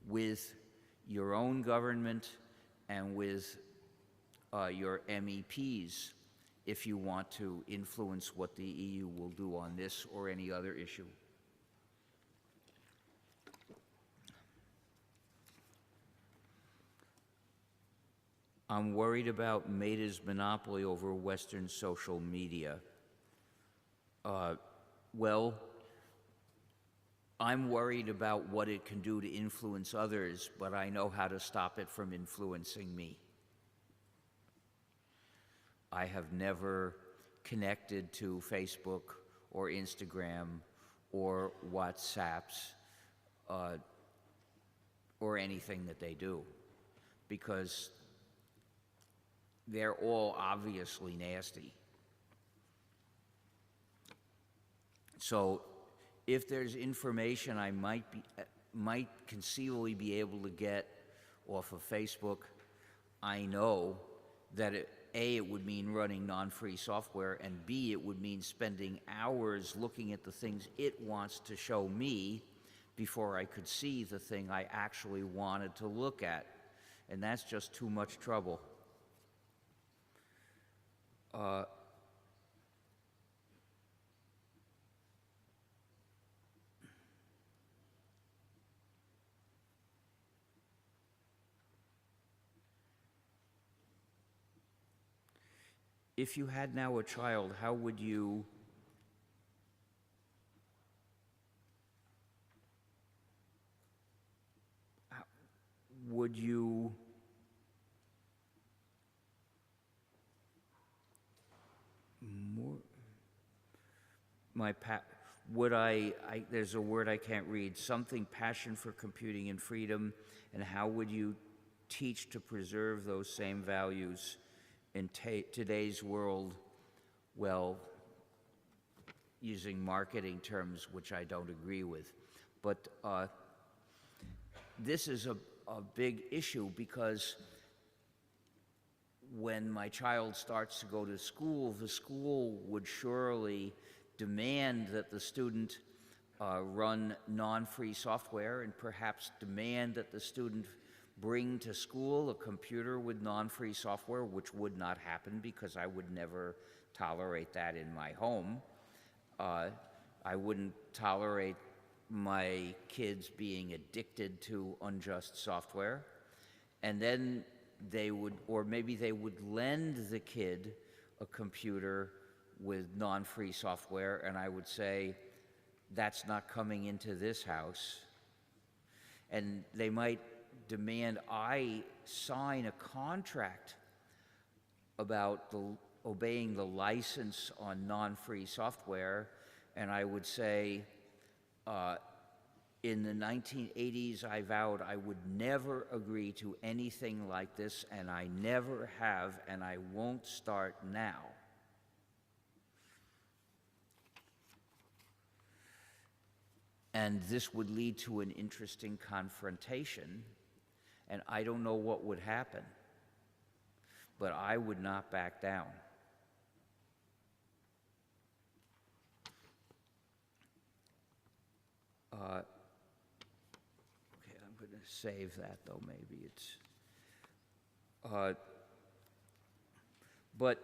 with your own government and with your MEPs if you want to influence what the EU will do on this or any other issue. I'm worried about Meta's monopoly over Western social media. Well, I'm worried about what it can do to influence others, but I know how to stop it from influencing me. I have never connected to Facebook or Instagram or WhatsApps or anything that they do, because they're all obviously nasty. So if there's information I might conceivably be able to get off of Facebook, I know that A, it would mean running non-free software, and B, it would mean spending hours looking at the things it wants to show me before I could see the thing I actually wanted to look at. And that's just too much trouble. If you had now a child, how would you there's a word I can't read, something passion for computing and freedom, and how would you teach to preserve those same values in today's world? Well, using marketing terms, which I don't agree with. But this is a big issue, because when my child starts to go to school, the school would surely demand that the student run non-free software, and perhaps demand that the student bring to school a computer with non-free software, which would not happen because I would never tolerate that in my home. I wouldn't tolerate my kids being addicted to unjust software. And then they would, or maybe they would lend the kid a computer with non-free software, and I would say, that's not coming into this house. And they might demand I sign a contract about obeying the license on non-free software, and I would say, in the 1980s, I vowed I would never agree to anything like this, and I never have, and I won't start now. And this would lead to an interesting confrontation, and I don't know what would happen, but I would not back down. Okay, I'm going to save that, though. Maybe it's... but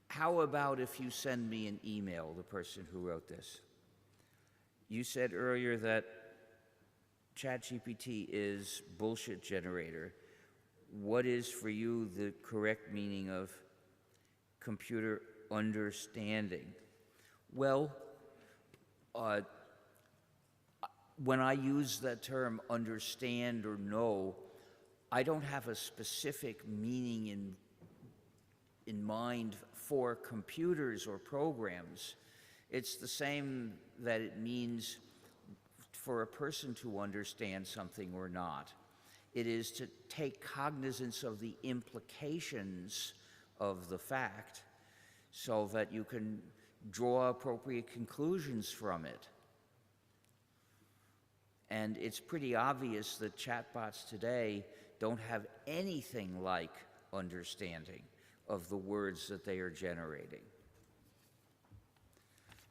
how about if you send me an email, the person who wrote this? You said earlier that ChatGPT is bullshit generator. What is for you the correct meaning of computer understanding? Well, when I use that term understand or know, I don't have a specific meaning in mind for computers or programs. It's the same that it means for a person to understand something or not. It is to take cognizance of the implications of the fact so that you can draw appropriate conclusions from it. And it's pretty obvious that chatbots today don't have anything like understanding of the words that they are generating.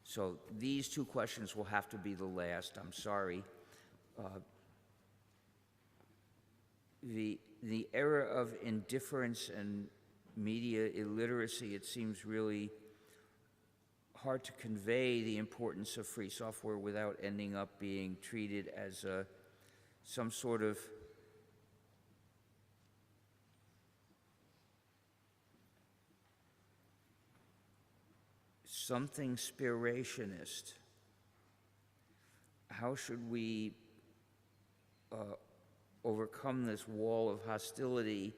So these two questions will have to be the last. I'm sorry. The era of indifference and media illiteracy, it seems really hard to convey the importance of free software without ending up being treated as some sort of something spirationist. How should we overcome this wall of hostility?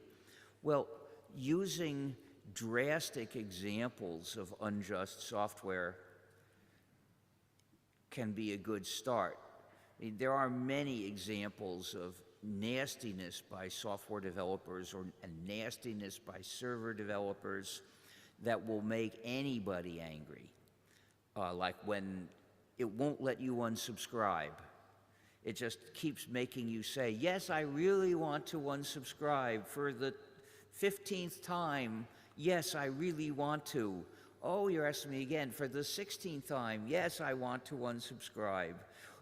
Well, using drastic examples of unjust software can be a good start. I mean, there are many examples of nastiness by software developers and nastiness by server developers that will make anybody angry. Like when it won't let you unsubscribe. It just keeps making you say, yes, I really want to unsubscribe for the 15th time. Yes, I really want to. Oh, you're asking me again for the 16th time. Yes, I want to unsubscribe.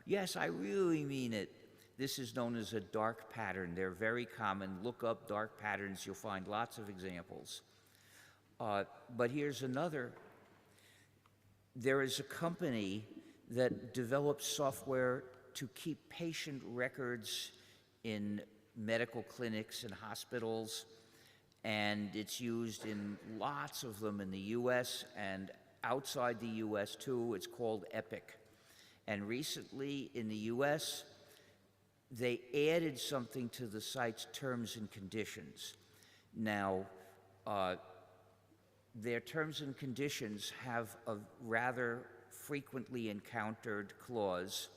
Yes, I really mean it. This is known as a dark pattern. They're very common. Look up dark patterns. You'll find lots of examples. But here's another. There is a company that develops software to keep patient records in medical clinics and hospitals, and it's used in lots of them in the US and outside the US too. It's called Epic. And recently in the US, they added something to the site's terms and conditions. Now, their terms and conditions have a rather frequently encountered clause.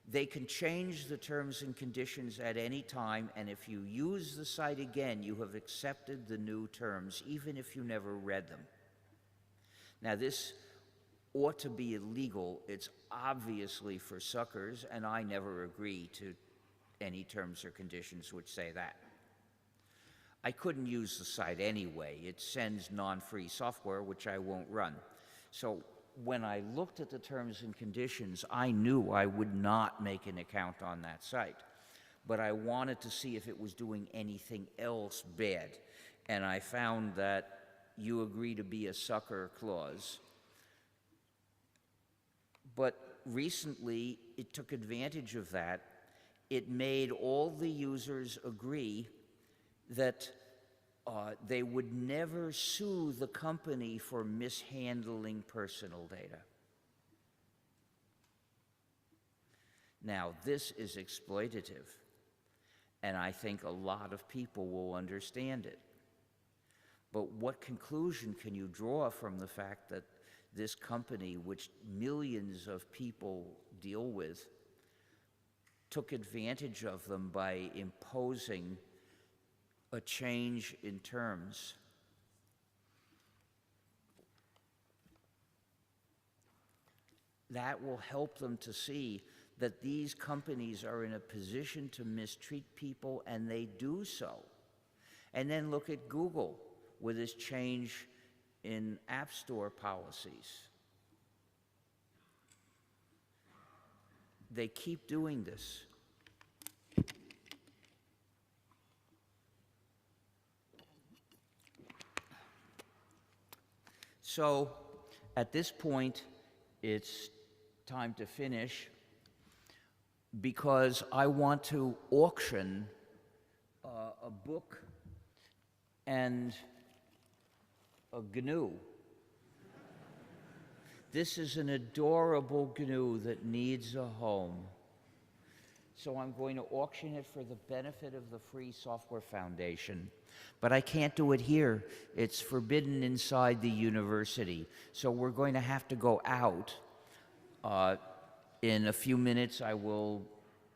They can change the terms and conditions at any time, and if you use the site again, you have accepted the new terms, even if you never read them. Now, this ought to be illegal. It's obviously for suckers, and I never agree to any terms or conditions which say that. I couldn't use the site anyway. It sends non-free software, which I won't run. So when I looked at the terms and conditions, I knew I would not make an account on that site. But I wanted to see if it was doing anything else bad. And I found that you agree to be a sucker clause. But recently, it took advantage of that. It made all the users agree that they would never sue the company for mishandling personal data. Now, this is exploitative, and I think a lot of people will understand it. But what conclusion can you draw from the fact that this company, which millions of people deal with, took advantage of them by imposing a change in terms? That will help them to see that these companies are in a position to mistreat people, and they do so. And then look at Google with this change in App Store policies. They keep doing this. So at this point, it's time to finish because I want to auction a book and a GNU. This is an adorable GNU that needs a home. So I'm going to auction it for the benefit of the Free Software Foundation. But I can't do it here. It's forbidden inside the university. So we're going to have to go out. In a few minutes, I will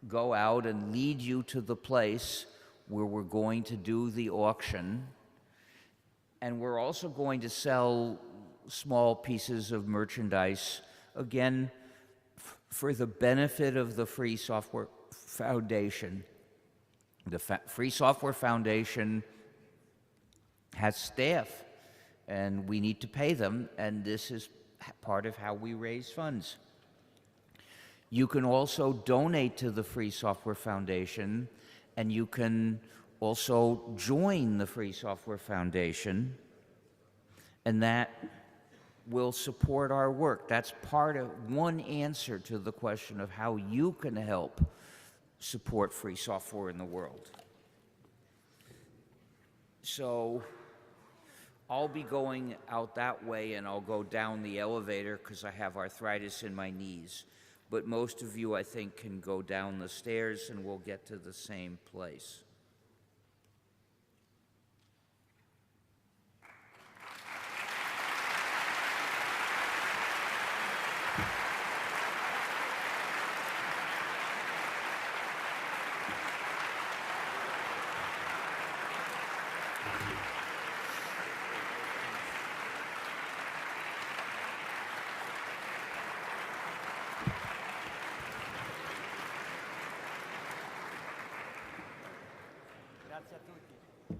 go out and lead you to the place where we're going to do the auction. And we're also going to sell small pieces of merchandise, again, for the benefit of the Free Software Foundation. The Free Software Foundation has staff, and we need to pay them, and this is part of how we raise funds. You can also donate to the Free Software Foundation, and you can also join the Free Software Foundation, and that will support our work. That's part of one answer to the question of how you can help support free software in the world. So I'll be going out that way, and I'll go down the elevator because I have arthritis in my knees. But most of you, I think, can go down the stairs and we'll get to the same place. Grazie a tutti.